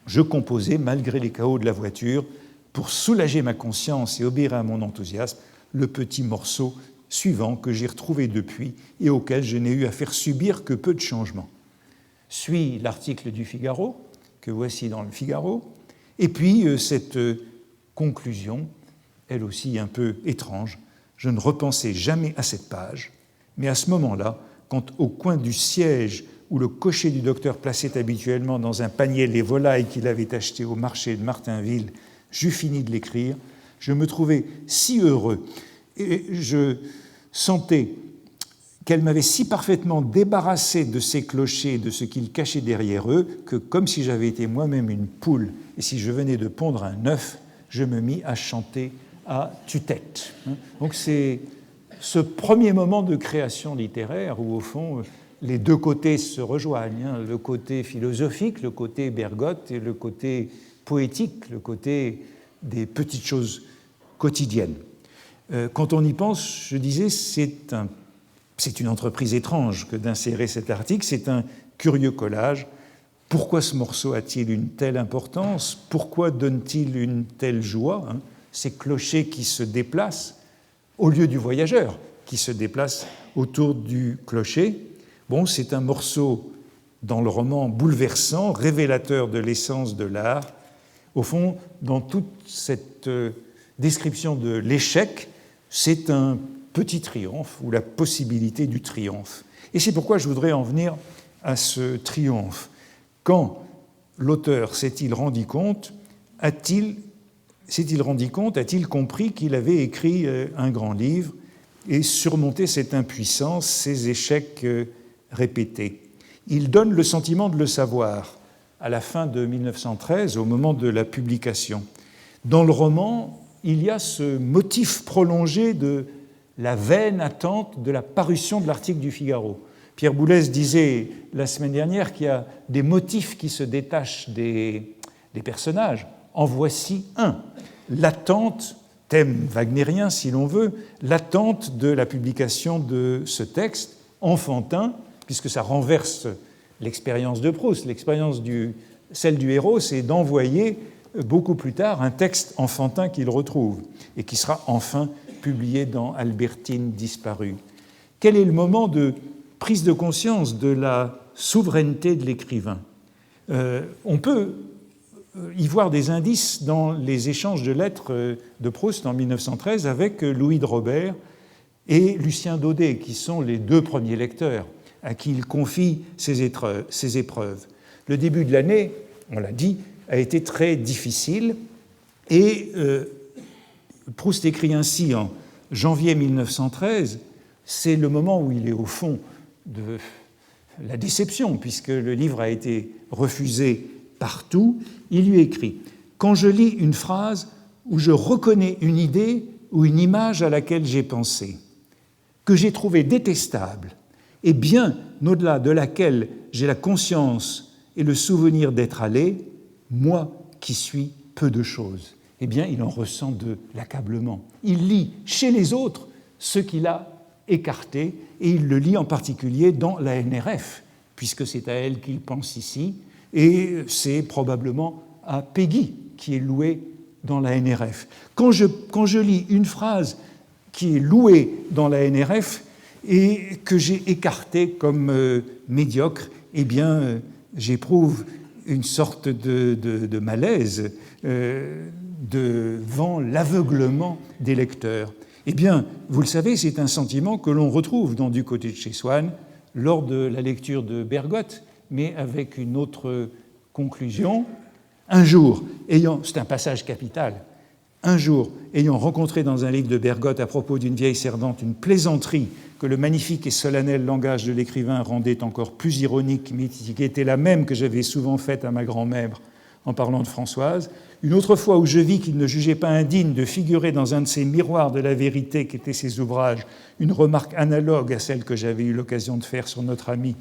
je composais, malgré les cahots de la voiture, pour soulager ma conscience et obéir à mon enthousiasme, le petit morceau suivant que j'ai retrouvé depuis et auquel je n'ai eu à faire subir que peu de changements. Suit l'article du Figaro, que voici dans le Figaro, et puis cette conclusion, elle aussi un peu étrange. Je ne repensais jamais à cette page, mais à ce moment-là, quand au coin du siège où le cocher du docteur plaçait habituellement dans un panier les volailles qu'il avait achetées au marché de Martainville, j'eus fini de l'écrire, je me trouvais si heureux et je sentais qu'elle m'avait si parfaitement débarrassé de ces clochers et de ce qu'ils cachaient derrière eux que, comme si j'avais été moi-même une poule et si je venais de pondre un œuf, je me mis à chanter à tue-tête. Donc c'est ce premier moment de création littéraire où, au fond, les deux côtés se rejoignent, le côté philosophique, le côté Bergotte, et le côté poétique, le côté des petites choses quotidiennes. Quand on y pense, je disais, c'est une entreprise étrange que d'insérer cet article, c'est un curieux collage. Pourquoi ce morceau a-t-il une telle importance? Pourquoi donne-t-il une telle joie? Ces clochers qui se déplacent au lieu du voyageur qui se déplace autour du clocher. Bon, c'est un morceau dans le roman bouleversant, révélateur de l'essence de l'art. Au fond, dans toute cette description de l'échec, c'est un petit triomphe ou la possibilité du triomphe. Et c'est pourquoi je voudrais en venir à ce triomphe. Quand l'auteur s'est-il rendu compte, a-t-il compris qu'il avait écrit un grand livre et surmonté cette impuissance, ces échecs répétés? Il donne le sentiment de le savoir à la fin de 1913, au moment de la publication. Dans le roman, il y a ce motif prolongé de la vaine attente de la parution de l'article du Figaro. Pierre Boulez disait la semaine dernière qu'il y a des motifs qui se détachent des personnages. En voici un. L'attente, thème wagnérien si l'on veut, l'attente de la publication de ce texte enfantin, puisque ça renverse l'expérience de Proust. Celle du héros, c'est d'envoyer beaucoup plus tard, un texte enfantin qu'il retrouve et qui sera enfin publié dans Albertine disparue. Quel est le moment de prise de conscience de la souveraineté de l'écrivain? On peut y voir des indices dans les échanges de lettres de Proust en 1913 avec Louis de Robert et Lucien Daudet, qui sont les deux premiers lecteurs à qui il confie ses épreuves. Le début de l'année, on l'a dit, a été très difficile et Proust écrit ainsi en janvier 1913, c'est le moment où il est au fond de la déception, puisque le livre a été refusé partout. Il lui écrit « Quand je lis une phrase où je reconnais une idée ou une image à laquelle j'ai pensé, que j'ai trouvée détestable, et bien au-delà de laquelle j'ai la conscience et le souvenir d'être allé, moi qui suis peu de choses, eh bien il en ressent de l'accablement. Il lit chez les autres ce qu'il a écarté, et il le lit en particulier dans la NRF, puisque c'est à elle qu'il pense ici, et c'est probablement à Péguy qui est loué dans la NRF. Quand je lis une phrase qui est louée dans la NRF et que j'ai écartée comme médiocre, eh bien j'éprouve une sorte de malaise devant l'aveuglement des lecteurs. Eh bien, vous le savez, c'est un sentiment que l'on retrouve dans Du côté de chez Swann lors de la lecture de Bergotte, mais avec une autre conclusion. Un jour, c'est un passage capital, un jour, ayant rencontré dans un livre de Bergotte à propos d'une vieille servante une plaisanterie que le magnifique et solennel langage de l'écrivain rendait encore plus ironique, mais qui était la même que j'avais souvent faite à ma grand-mère en parlant de Françoise, une autre fois où je vis qu'il ne jugeait pas indigne de figurer dans un de ces miroirs de la vérité qu'étaient ses ouvrages, une remarque analogue à celle que j'avais eu l'occasion de faire sur notre ami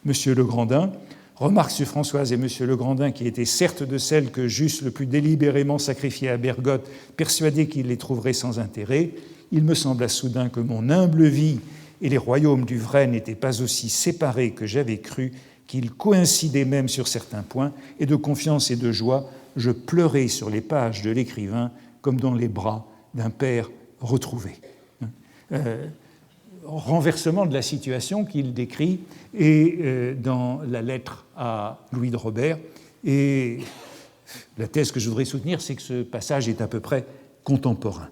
M. Legrandin, remarque sur Françoise et M. Legrandin qui étaient certes de celles que j'eusse le plus délibérément sacrifiées à Bergotte, persuadé qu'il les trouverait sans intérêt, il me sembla soudain que mon humble vie et les royaumes du vrai n'étaient pas aussi séparés que j'avais cru, qu'ils coïncidaient même sur certains points, et de confiance et de joie, je pleurais sur les pages de l'écrivain comme dans les bras d'un père retrouvé. Renversement de la situation qu'il décrit et dans la lettre à Louis de Robert. Et la thèse que je voudrais soutenir, c'est que ce passage est à peu près contemporain.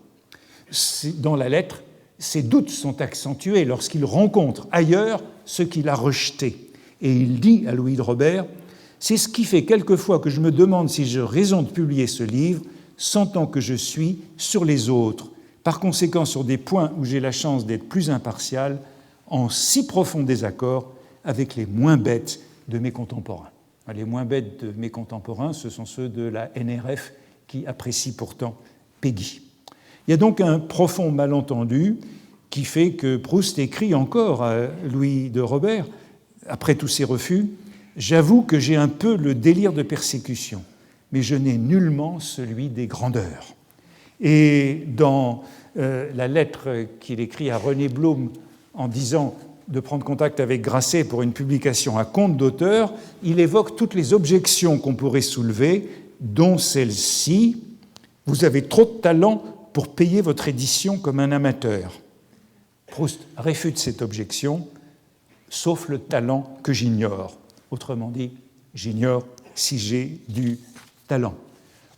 Dans la lettre, ses doutes sont accentués lorsqu'il rencontre ailleurs ce qu'il a rejeté. Et il dit à Louis de Robert « C'est ce qui fait quelquefois que je me demande si j'ai raison de publier ce livre, sentant que je suis sur les autres, par conséquent sur des points où j'ai la chance d'être plus impartial, en si profond désaccord avec les moins bêtes de mes contemporains. » Les moins bêtes de mes contemporains, ce sont ceux de la NRF qui apprécient pourtant Péguy. Il y a donc un profond malentendu qui fait que Proust écrit encore à Louis de Robert, après tous ces refus, « J'avoue que j'ai un peu le délire de persécution, mais je n'ai nullement celui des grandeurs. » Et dans la lettre qu'il écrit à René Blum en disant de prendre contact avec Grasset pour une publication à compte d'auteur, il évoque toutes les objections qu'on pourrait soulever, dont celle-ci « Vous avez trop de talent pour payer votre édition comme un amateur. » Proust réfute cette objection, sauf le talent que j'ignore. Autrement dit, j'ignore si j'ai du talent.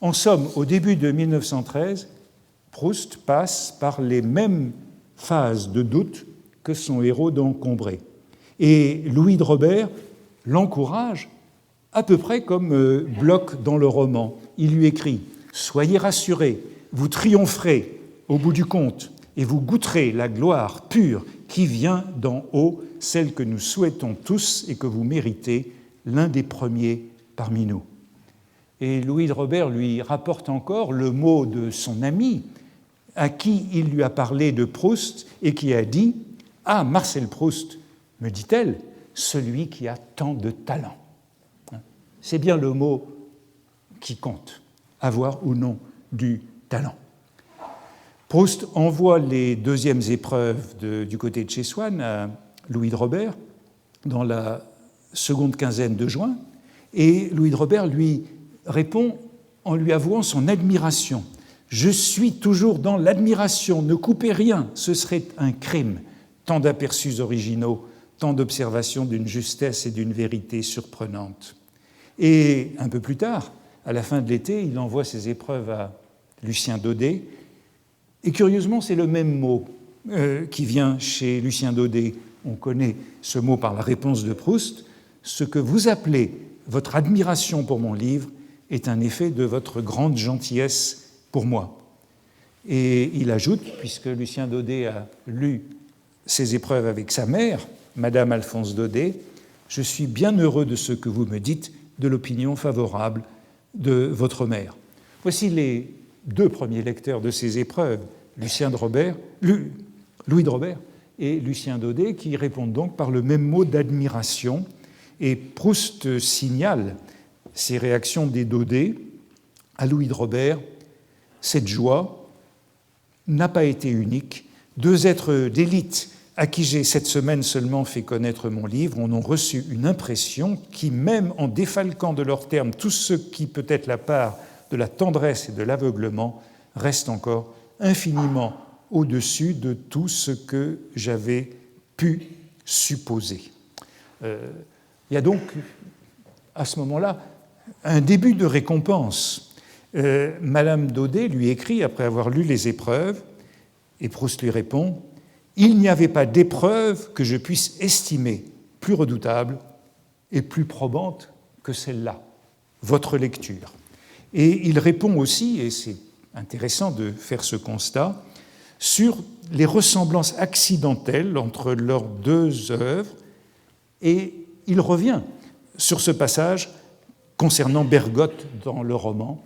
En somme, au début de 1913, Proust passe par les mêmes phases de doute que son héros dans Combray. Et Louis de Robert l'encourage à peu près comme Bloch dans le roman. Il lui écrit « Soyez rassurés, vous triompherez au bout du compte et vous goûterez la gloire pure qui vient d'en haut, celle que nous souhaitons tous et que vous méritez, l'un des premiers parmi nous. » Et Louis de Robert lui rapporte encore le mot de son ami, à qui il lui a parlé de Proust et qui a dit « Ah, Marcel Proust, me dit-elle, celui qui a tant de talent. » C'est bien le mot qui compte, avoir ou non du talent. Proust envoie les deuxièmes épreuves du côté de chez Swann à Louis de Robert dans la seconde quinzaine de juin, et Louis de Robert lui répond en lui avouant son admiration. « Je suis toujours dans l'admiration, ne coupez rien, ce serait un crime. Tant d'aperçus originaux, tant d'observations d'une justesse et d'une vérité surprenantes. » Et un peu plus tard, à la fin de l'été, il envoie ses épreuves à Lucien Daudet. Et curieusement, c'est le même mot qui vient chez Lucien Daudet. On connaît ce mot par la réponse de Proust. « Ce que vous appelez votre admiration pour mon livre est un effet de votre grande gentillesse pour moi. » Et il ajoute, puisque Lucien Daudet a lu ses épreuves avec sa mère, Madame Alphonse Daudet, « Je suis bien heureux de ce que vous me dites, de l'opinion favorable de votre mère. » Voici les deux premiers lecteurs de ces épreuves, Louis de Robert et Lucien Daudet, qui répondent donc par le même mot d'admiration. Et Proust signale ces réactions des Daudet à Louis de Robert. « Cette joie n'a pas été unique. Deux êtres d'élite à qui j'ai cette semaine seulement fait connaître mon livre en ont reçu une impression qui, même en défalquant de leurs termes tout ce qui peut être la part de la tendresse et de l'aveuglement, reste encore infiniment au-dessus de tout ce que j'avais pu supposer. » Il y a donc, à ce moment-là, un début de récompense. Madame Daudet lui écrit, après avoir lu les épreuves, et Proust lui répond « Il n'y avait pas d'épreuve que je puisse estimer plus redoutable et plus probante que celle-là, votre lecture. » Et il répond aussi, et c'est intéressant de faire ce constat, sur les ressemblances accidentelles entre leurs deux œuvres, et il revient sur ce passage concernant Bergotte dans le roman,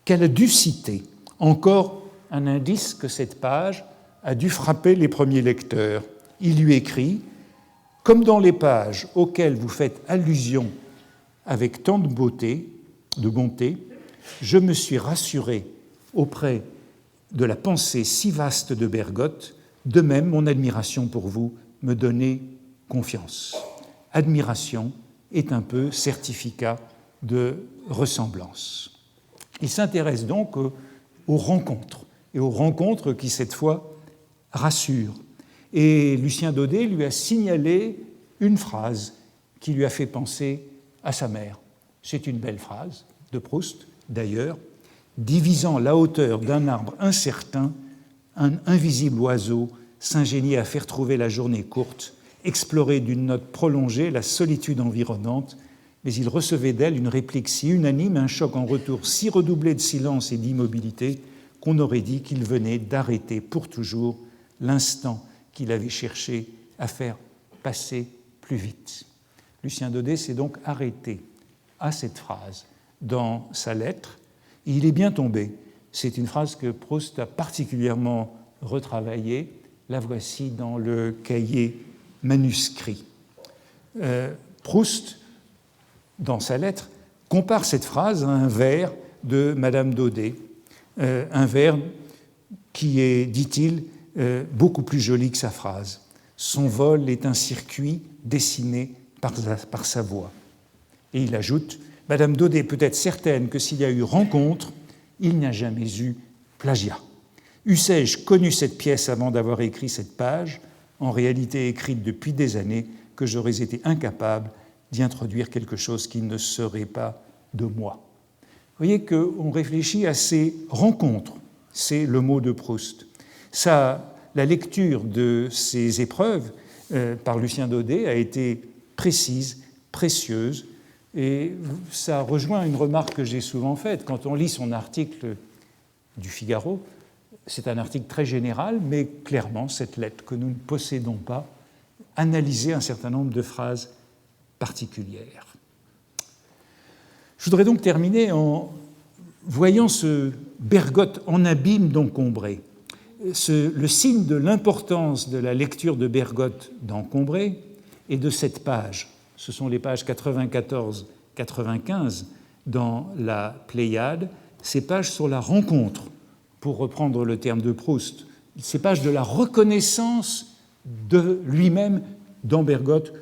qu'elle a dû citer, encore un indice que cette page a dû frapper les premiers lecteurs. Il lui écrit « Comme dans les pages auxquelles vous faites allusion avec tant de bonté, je me suis rassuré auprès de la pensée si vaste de Bergotte, de même mon admiration pour vous me donnait confiance. » Admiration est un peu certificat de ressemblance. Il s'intéresse donc aux rencontres, et aux rencontres qui, cette fois, rassurent. Et Lucien Daudet lui a signalé une phrase qui lui a fait penser à sa mère. C'est une belle phrase de Proust, d'ailleurs. « Divisant la hauteur d'un arbre incertain, un invisible oiseau s'ingéniait à faire trouver la journée courte, explorer d'une note prolongée la solitude environnante, mais il recevait d'elle une réplique si unanime, un choc en retour si redoublé de silence et d'immobilité qu'on aurait dit qu'il venait d'arrêter pour toujours l'instant qu'il avait cherché à faire passer plus vite. » Lucien Daudet s'est donc arrêté à cette phrase dans sa lettre. Et il est bien tombé. C'est une phrase que Proust a particulièrement retravaillée. La voici dans le cahier manuscrit. Proust, dans sa lettre, compare cette phrase à un vers de Madame Daudet, un vers qui est, dit-il, beaucoup plus joli que sa phrase. Son vol est un circuit dessiné par sa voix. Et il ajoute « Madame Daudet peut être certaine que s'il y a eu rencontre, il n'y a jamais eu plagiat. Eussé-je connu cette pièce avant d'avoir écrit cette page, en réalité écrite depuis des années, que j'aurais été incapable d'y introduire quelque chose qui ne serait pas de moi. » Vous voyez qu'on réfléchit à ces rencontres, c'est le mot de Proust. La lecture de ces épreuves par Lucien Daudet a été précise, précieuse, et ça rejoint une remarque que j'ai souvent faite. Quand on lit son article du Figaro, c'est un article très général, mais clairement, cette lettre que nous ne possédons pas, analysait un certain nombre de phrases particulières. Je voudrais donc terminer en voyant ce Bergotte en abîme d'Encombré. Le signe de l'importance de la lecture de Bergotte d'Encombré et de cette page. Ce sont les pages 94-95 dans la Pléiade, ces pages sur la rencontre, pour reprendre le terme de Proust, ces pages de la reconnaissance de lui-même dans Bergotte.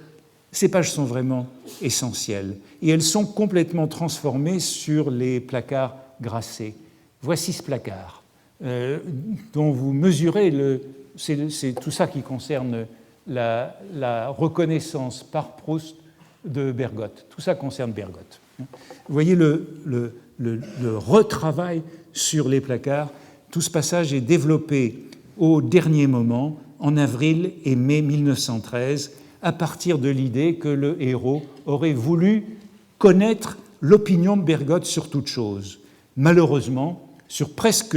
Ces pages sont vraiment essentielles et elles sont complètement transformées sur les placards Grasset. Voici ce placard, dont vous mesurez c'est tout ça qui concerne la reconnaissance par Proust de Bergotte. Tout ça concerne Bergotte. Vous voyez le retravail sur les placards. Tout ce passage est développé au dernier moment, en avril et mai 1913, à partir de l'idée que le héros aurait voulu connaître l'opinion de Bergotte sur toute chose. Malheureusement, sur presque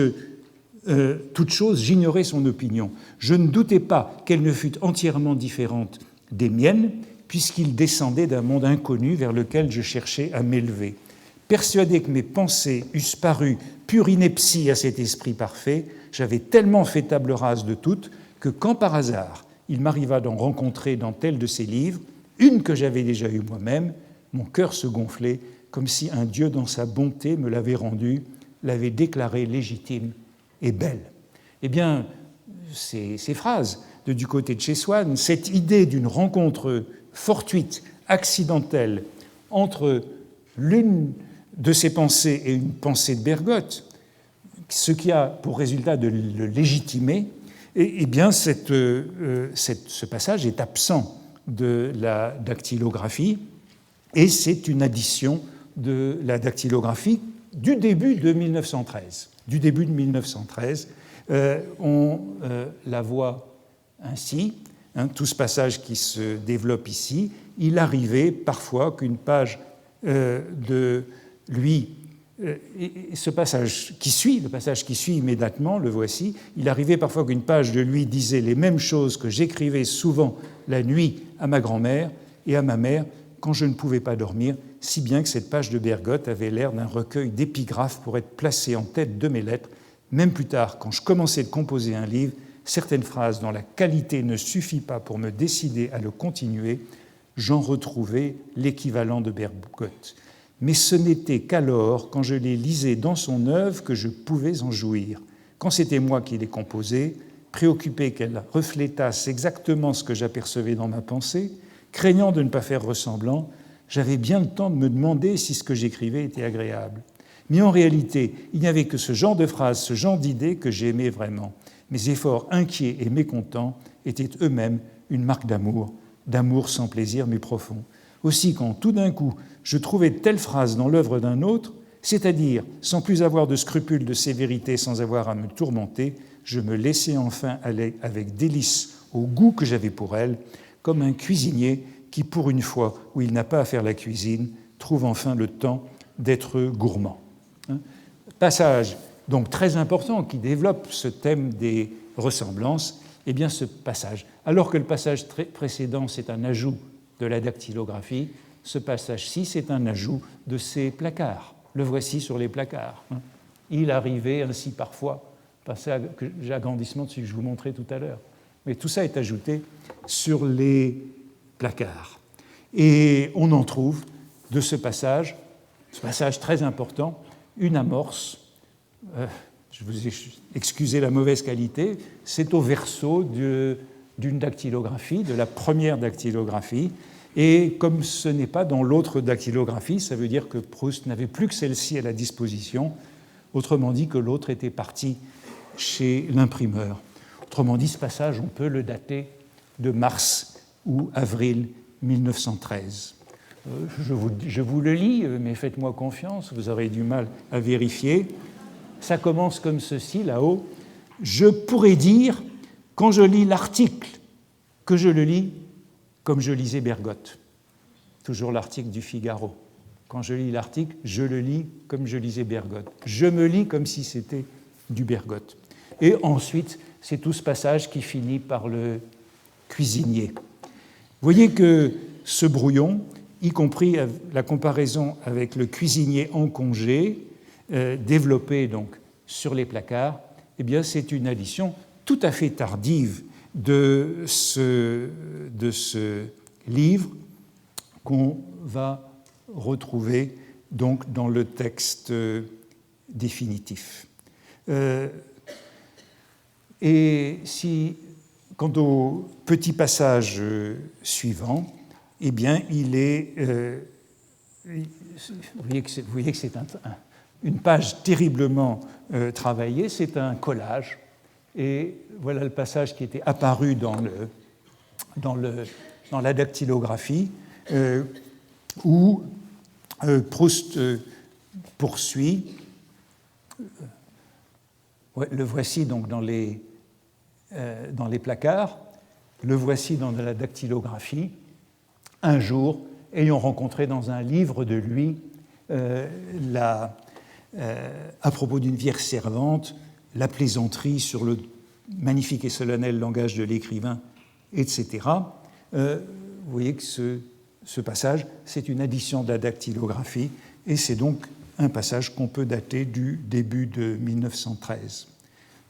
toute chose, j'ignorais son opinion. Je ne doutais pas qu'elle ne fût entièrement différente des miennes, puisqu'il descendait d'un monde inconnu vers lequel je cherchais à m'élever. Persuadé que mes pensées eussent paru pure ineptie à cet esprit parfait, j'avais tellement fait table rase de toutes que quand par hasard il m'arriva d'en rencontrer dans tel de ses livres, une que j'avais déjà eue moi-même, mon cœur se gonflait comme si un Dieu dans sa bonté me l'avait rendue, l'avait déclarée légitime et belle. Eh bien, ces phrases du côté de chez Swann, cette idée d'une rencontre fortuite, accidentelle, entre l'une de ses pensées et une pensée de Bergotte, ce qui a pour résultat de le légitimer, eh bien ce passage est absent de la dactylographie, et c'est une addition de la dactylographie du début de 1913. Du début de 1913, on la voit ainsi, tout ce passage qui se développe ici. Il arrivait parfois qu'une page de lui, ce passage qui suit, le passage qui suit immédiatement, le voici, il arrivait parfois qu'une page de lui disait les mêmes choses que j'écrivais souvent la nuit à ma grand-mère et à ma mère quand je ne pouvais pas dormir, si bien que cette page de Bergotte avait l'air d'un recueil d'épigraphes pour être placée en tête de mes lettres. Même plus tard, quand je commençais de composer un livre, certaines phrases dont la qualité ne suffit pas pour me décider à le continuer, j'en retrouvais l'équivalent de Bergotte. Mais ce n'était qu'alors, quand je les lisais dans son œuvre, que je pouvais en jouir. Quand c'était moi qui les composais, préoccupé qu'elle reflétasse exactement ce que j'apercevais dans ma pensée, craignant de ne pas faire ressemblant, j'avais bien le temps de me demander si ce que j'écrivais était agréable. Mais en réalité, il n'y avait que ce genre de phrases, ce genre d'idées que j'aimais vraiment. Mes efforts inquiets et mécontents étaient eux-mêmes une marque d'amour sans plaisir mais profond. Aussi, quand tout d'un coup, je trouvais telle phrase dans l'œuvre d'un autre, c'est-à-dire sans plus avoir de scrupules de sévérité, sans avoir à me tourmenter, je me laissais enfin aller avec délice au goût que j'avais pour elle, comme un cuisinier qui, pour une fois où il n'a pas à faire la cuisine, trouve enfin le temps d'être gourmand. Passage donc très important qui développe ce thème des ressemblances, eh bien ce passage, alors que le passage précédent c'est un ajout de la dactylographie, ce passage-ci c'est un ajout de ces placards. Le voici sur les placards. Il arrivait ainsi parfois, passage agrandissement de celui que je vous montrais tout à l'heure. Mais tout ça est ajouté sur les placards. Et on en trouve de ce passage très important, une amorce. Je vous ai excusé la mauvaise qualité, c'est au verso d'une dactylographie, de la première dactylographie. Et comme ce n'est pas dans l'autre dactylographie, ça veut dire que Proust n'avait plus que celle-ci à la disposition, autrement dit que l'autre était parti chez l'imprimeur. Autrement dit, ce passage, on peut le dater de mars ou avril 1913. Je vous le lis, mais faites-moi confiance, vous aurez du mal à vérifier. Ça commence comme ceci, là-haut. « Je pourrais dire, quand je lis l'article, que je le lis comme je lisais Bergotte. » Toujours l'article du Figaro. Quand je lis l'article, je le lis comme je lisais Bergotte. Je me lis comme si c'était du Bergotte. Et ensuite, c'est tout ce passage qui finit par le cuisinier. Vous voyez que ce brouillon, y compris la comparaison avec le cuisinier en congé, développé donc sur les placards, eh bien c'est une addition tout à fait tardive de ce livre qu'on va retrouver donc dans le texte définitif. Et quant au petit passage suivant, eh bien, il est... vous voyez que c'est une page terriblement travaillée, c'est un collage. Et voilà le passage qui était apparu dans la dactylographie, où Proust poursuit. Le voici donc dans les placards, le voici dans la dactylographie. Un jour, ayant rencontré dans un livre de lui, à propos d'une vierge servante, la plaisanterie sur le magnifique et solennel langage de l'écrivain, etc. Vous voyez que ce passage, c'est une addition de la dactylographie, et c'est donc un passage qu'on peut dater du début de 1913.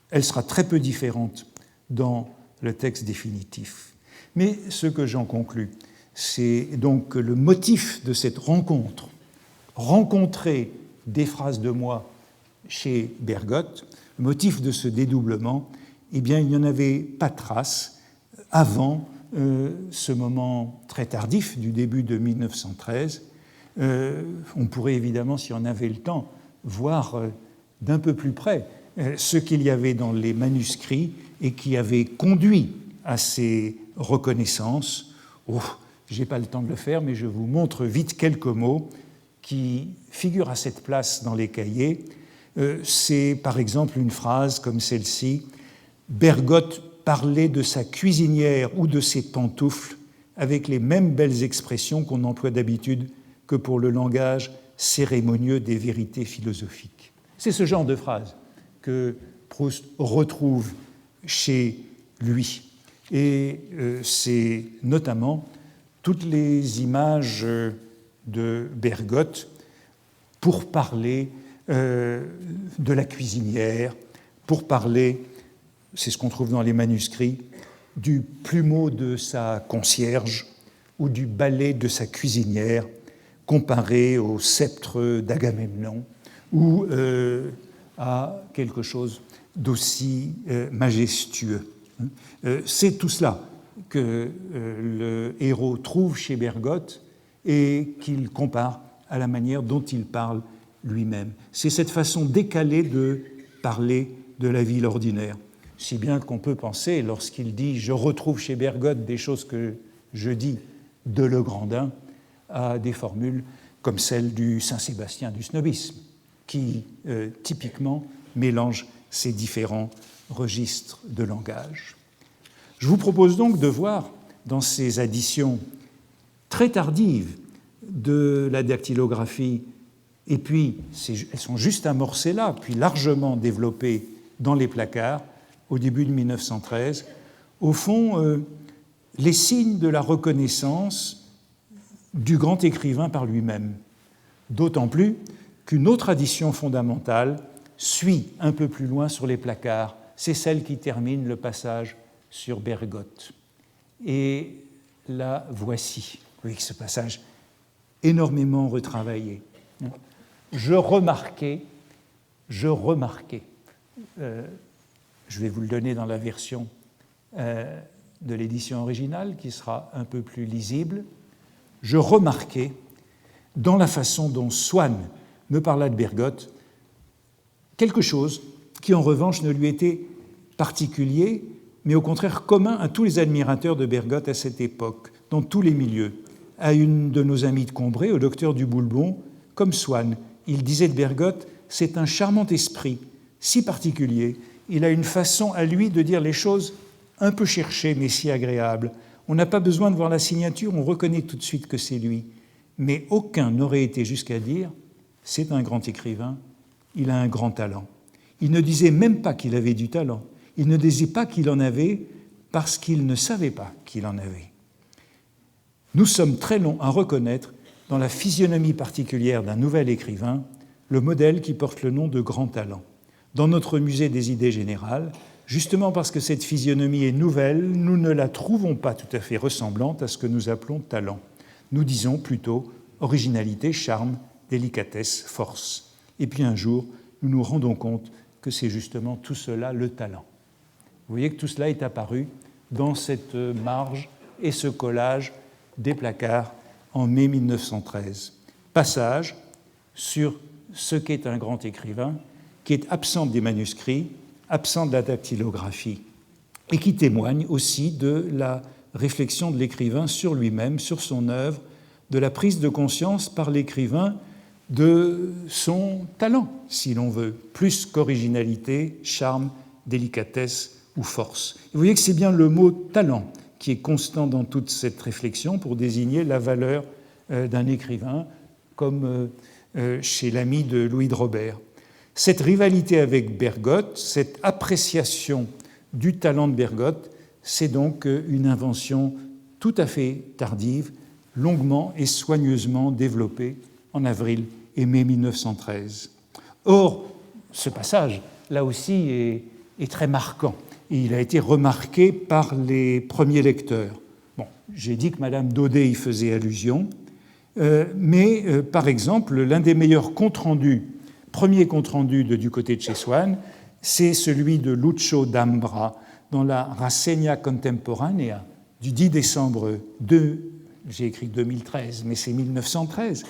Elle sera très peu différente dans le texte définitif. Mais ce que j'en conclus, c'est donc que le motif de cette rencontre, rencontrer des phrases de moi chez Bergotte, le motif de ce dédoublement, eh bien, il n'y en avait pas trace avant ce moment très tardif du début de 1913. On pourrait évidemment, si on avait le temps, voir d'un peu plus près ce qu'il y avait dans les manuscrits et qui avait conduit à ces reconnaissances. Je n'ai pas le temps de le faire, mais je vous montre vite quelques mots qui figurent à cette place dans les cahiers. C'est par exemple une phrase comme celle-ci: Bergotte parlait de sa cuisinière ou de ses pantoufles avec les mêmes belles expressions qu'on emploie d'habitude que pour le langage cérémonieux des vérités philosophiques. C'est ce genre de phrase que Proust retrouve chez lui. Et c'est notamment toutes les images de Bergotte pour parler de la cuisinière, pour parler, c'est ce qu'on trouve dans les manuscrits, du plumeau de sa concierge ou du balai de sa cuisinière, comparé au sceptre d'Agamemnon ou à quelque chose d'aussi majestueux. C'est tout cela que le héros trouve chez Bergotte et qu'il compare à la manière dont il parle lui-même. C'est cette façon décalée de parler de la vie ordinaire. Si bien qu'on peut penser, lorsqu'il dit « je retrouve chez Bergotte des choses que je dis de Legrandin », à des formules comme celle du Saint-Sébastien du snobisme, qui typiquement mélange ces différents registres de langage. Je vous propose donc de voir dans ces additions très tardives de la dactylographie, et puis elles sont juste amorcées là, puis largement développées dans les placards au début de 1913, au fond, les signes de la reconnaissance du grand écrivain par lui-même. D'autant plus qu'une autre addition fondamentale suit un peu plus loin sur les placards, c'est celle qui termine le passage sur Bergotte. Et la voici. Vous voyez que ce passage énormément retravaillé. Je remarquais, je vais vous le donner dans la version de l'édition originale qui sera un peu plus lisible. Je remarquais dans la façon dont Swann me parla de Bergotte quelque chose qui en revanche ne lui était particulier, mais au contraire commun à tous les admirateurs de Bergotte à cette époque, dans tous les milieux. À une de nos amies de Combray, au docteur du Boulbon, comme Swann, il disait de Bergotte « c'est un charmant esprit, si particulier, il a une façon à lui de dire les choses un peu cherchées mais si agréable. On n'a pas besoin de voir la signature, on reconnaît tout de suite que c'est lui. Mais aucun n'aurait été jusqu'à dire « c'est un grand écrivain, il a un grand talent ». Il ne disait même pas qu'il avait du talent. Il ne disait pas qu'il en avait parce qu'il ne savait pas qu'il en avait. Nous sommes très longs à reconnaître dans la physionomie particulière d'un nouvel écrivain le modèle qui porte le nom de grand talent. Dans notre musée des idées générales, justement parce que cette physionomie est nouvelle, nous ne la trouvons pas tout à fait ressemblante à ce que nous appelons talent. Nous disons plutôt originalité, charme, délicatesse, force. Et puis un jour, nous nous rendons compte que c'est justement tout cela le talent. Vous voyez que tout cela est apparu dans cette marge et ce collage des placards en mai 1913. Passage sur ce qu'est un grand écrivain, qui est absent des manuscrits, absent de la dactylographie, et qui témoigne aussi de la réflexion de l'écrivain sur lui-même, sur son œuvre, de la prise de conscience par l'écrivain de son talent, si l'on veut, plus qu'originalité, charme, délicatesse ou force. Et vous voyez que c'est bien le mot « talent » qui est constant dans toute cette réflexion pour désigner la valeur d'un écrivain, comme chez l'ami de Louis de Robert. Cette rivalité avec Bergotte, cette appréciation du talent de Bergotte, c'est donc une invention tout à fait tardive, longuement et soigneusement développée en avril et mai 1913. Or, ce passage, là aussi, est très marquant. Et il a été remarqué par les premiers lecteurs. Bon, j'ai dit que Madame Daudet y faisait allusion, mais par exemple, l'un des meilleurs premiers comptes rendus du côté de chez Swann, c'est celui de Lucio d'Ambra dans la Rassegna Contemporanea du 10 décembre j'ai écrit 2013, mais c'est 1913,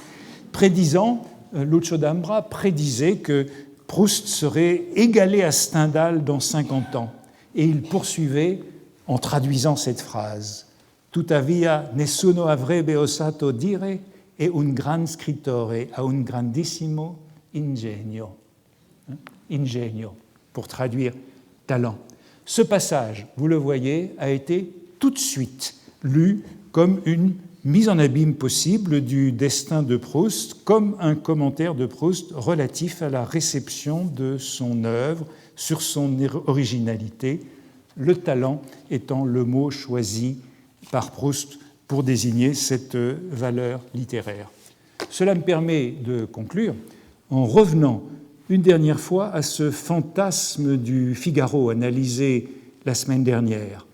Lucio d'Ambra prédisait que Proust serait égalé à Stendhal dans 50 ans. Et il poursuivait en traduisant cette phrase. Tuttavia nessuno avrebbe osato dire è un gran scrittore, ha un grandissimo ingegno. Ingegno, pour traduire talent. Ce passage, vous le voyez, a été tout de suite lu comme une mise en abîme possible du destin de Proust, comme un commentaire de Proust relatif à la réception de son œuvre, sur son originalité, le talent étant le mot choisi par Proust pour désigner cette valeur littéraire. Cela me permet de conclure en revenant une dernière fois à ce fantasme du Figaro analysé la semaine dernière.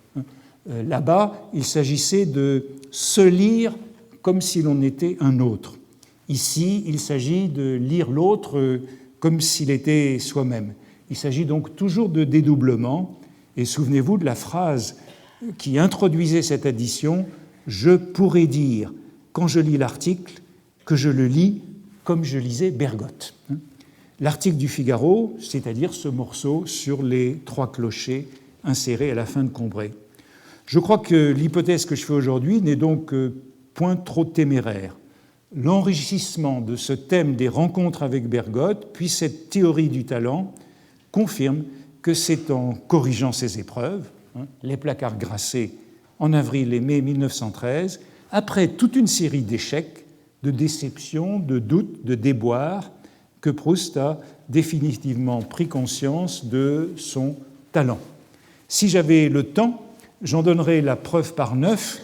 Là-bas, il s'agissait de se lire comme si l'on était un autre. Ici, il s'agit de lire l'autre comme s'il était soi-même. Il s'agit donc toujours de dédoublement. Et souvenez-vous de la phrase qui introduisait cette addition « Je pourrais dire, quand je lis l'article, que je le lis comme je lisais Bergotte ». L'article du Figaro, c'est-à-dire ce morceau sur les 3 clochers insérés à la fin de Combray. Je crois que l'hypothèse que je fais aujourd'hui n'est donc point trop téméraire. L'enrichissement de ce thème des rencontres avec Bergotte, puis cette théorie du talent, confirme que c'est en corrigeant ces épreuves, les placards grassés en avril et mai 1913, après toute une série d'échecs, de déceptions, de doutes, de déboires, que Proust a définitivement pris conscience de son talent. Si j'avais le temps, j'en donnerais la preuve par 9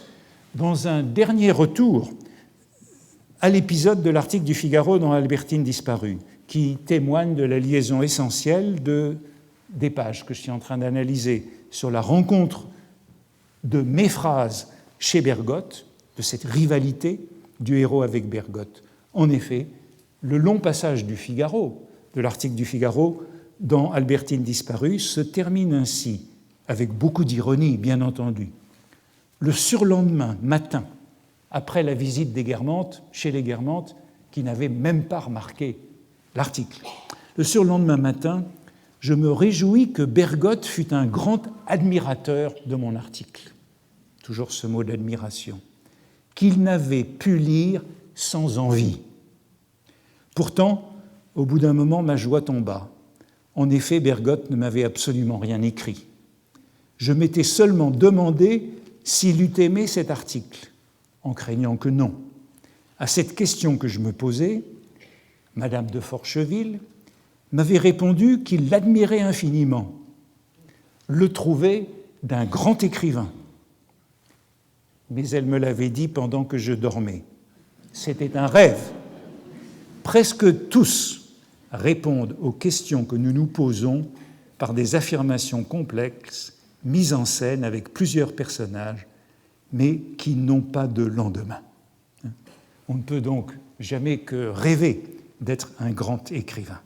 dans un dernier retour à l'épisode de l'article du Figaro dans Albertine disparue, qui témoigne de la liaison essentielle des pages que je suis en train d'analyser sur la rencontre de mes phrases chez Bergotte, de cette rivalité du héros avec Bergotte. En effet, le long passage du Figaro, de l'article du Figaro dans Albertine disparue, se termine ainsi, avec beaucoup d'ironie, bien entendu. Le surlendemain matin, après la visite des Guermantes, chez les Guermantes, qui n'avaient même pas remarqué l'article. Le surlendemain matin, je me réjouis que Bergotte fût un grand admirateur de mon article. Toujours ce mot d'admiration. Qu'il n'avait pu lire sans envie. Pourtant, au bout d'un moment, ma joie tomba. En effet, Bergotte ne m'avait absolument rien écrit. Je m'étais seulement demandé s'il eût aimé cet article, en craignant que non. À cette question que je me posais, Madame de Forcheville m'avait répondu qu'il l'admirait infiniment, le trouvait d'un grand écrivain. Mais elle me l'avait dit pendant que je dormais. C'était un rêve. Presque tous répondent aux questions que nous nous posons par des affirmations complexes, mises en scène avec plusieurs personnages, mais qui n'ont pas de lendemain. On ne peut donc jamais que rêver d'être un grand écrivain.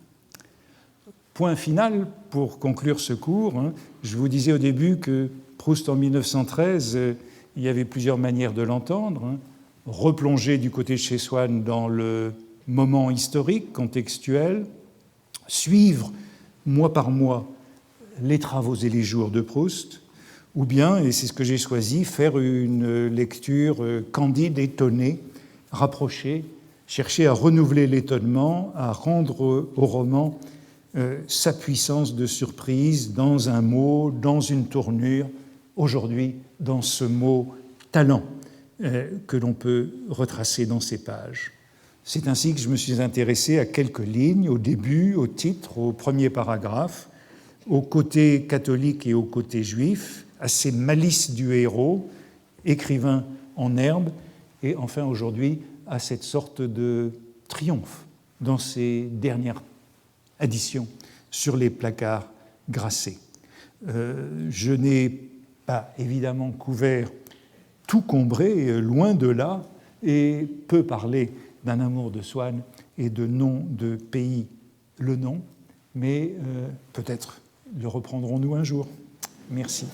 Point final, pour conclure ce cours, je vous disais au début que Proust en 1913, il y avait plusieurs manières de l'entendre. Replonger du côté de chez Swann dans le moment historique, contextuel, suivre mois par mois les travaux et les jours de Proust, ou bien, et c'est ce que j'ai choisi, faire une lecture candide, étonnée, rapprochée, chercher à renouveler l'étonnement, à rendre au roman sa puissance de surprise dans un mot, dans une tournure, aujourd'hui dans ce mot « talent » que l'on peut retracer dans ces pages. C'est ainsi que je me suis intéressé à quelques lignes, au début, au titre, au premier paragraphe, au côté catholique et au côté juif, à ces malices du héros, écrivain en herbe, et enfin aujourd'hui à cette sorte de triomphe dans ces dernières additions sur les placards grassés. Je n'ai pas évidemment couvert tout Combray, loin de là, et peu parlé d'un amour de Swann et de nom de pays le nom, mais peut-être le reprendrons-nous un jour. Merci.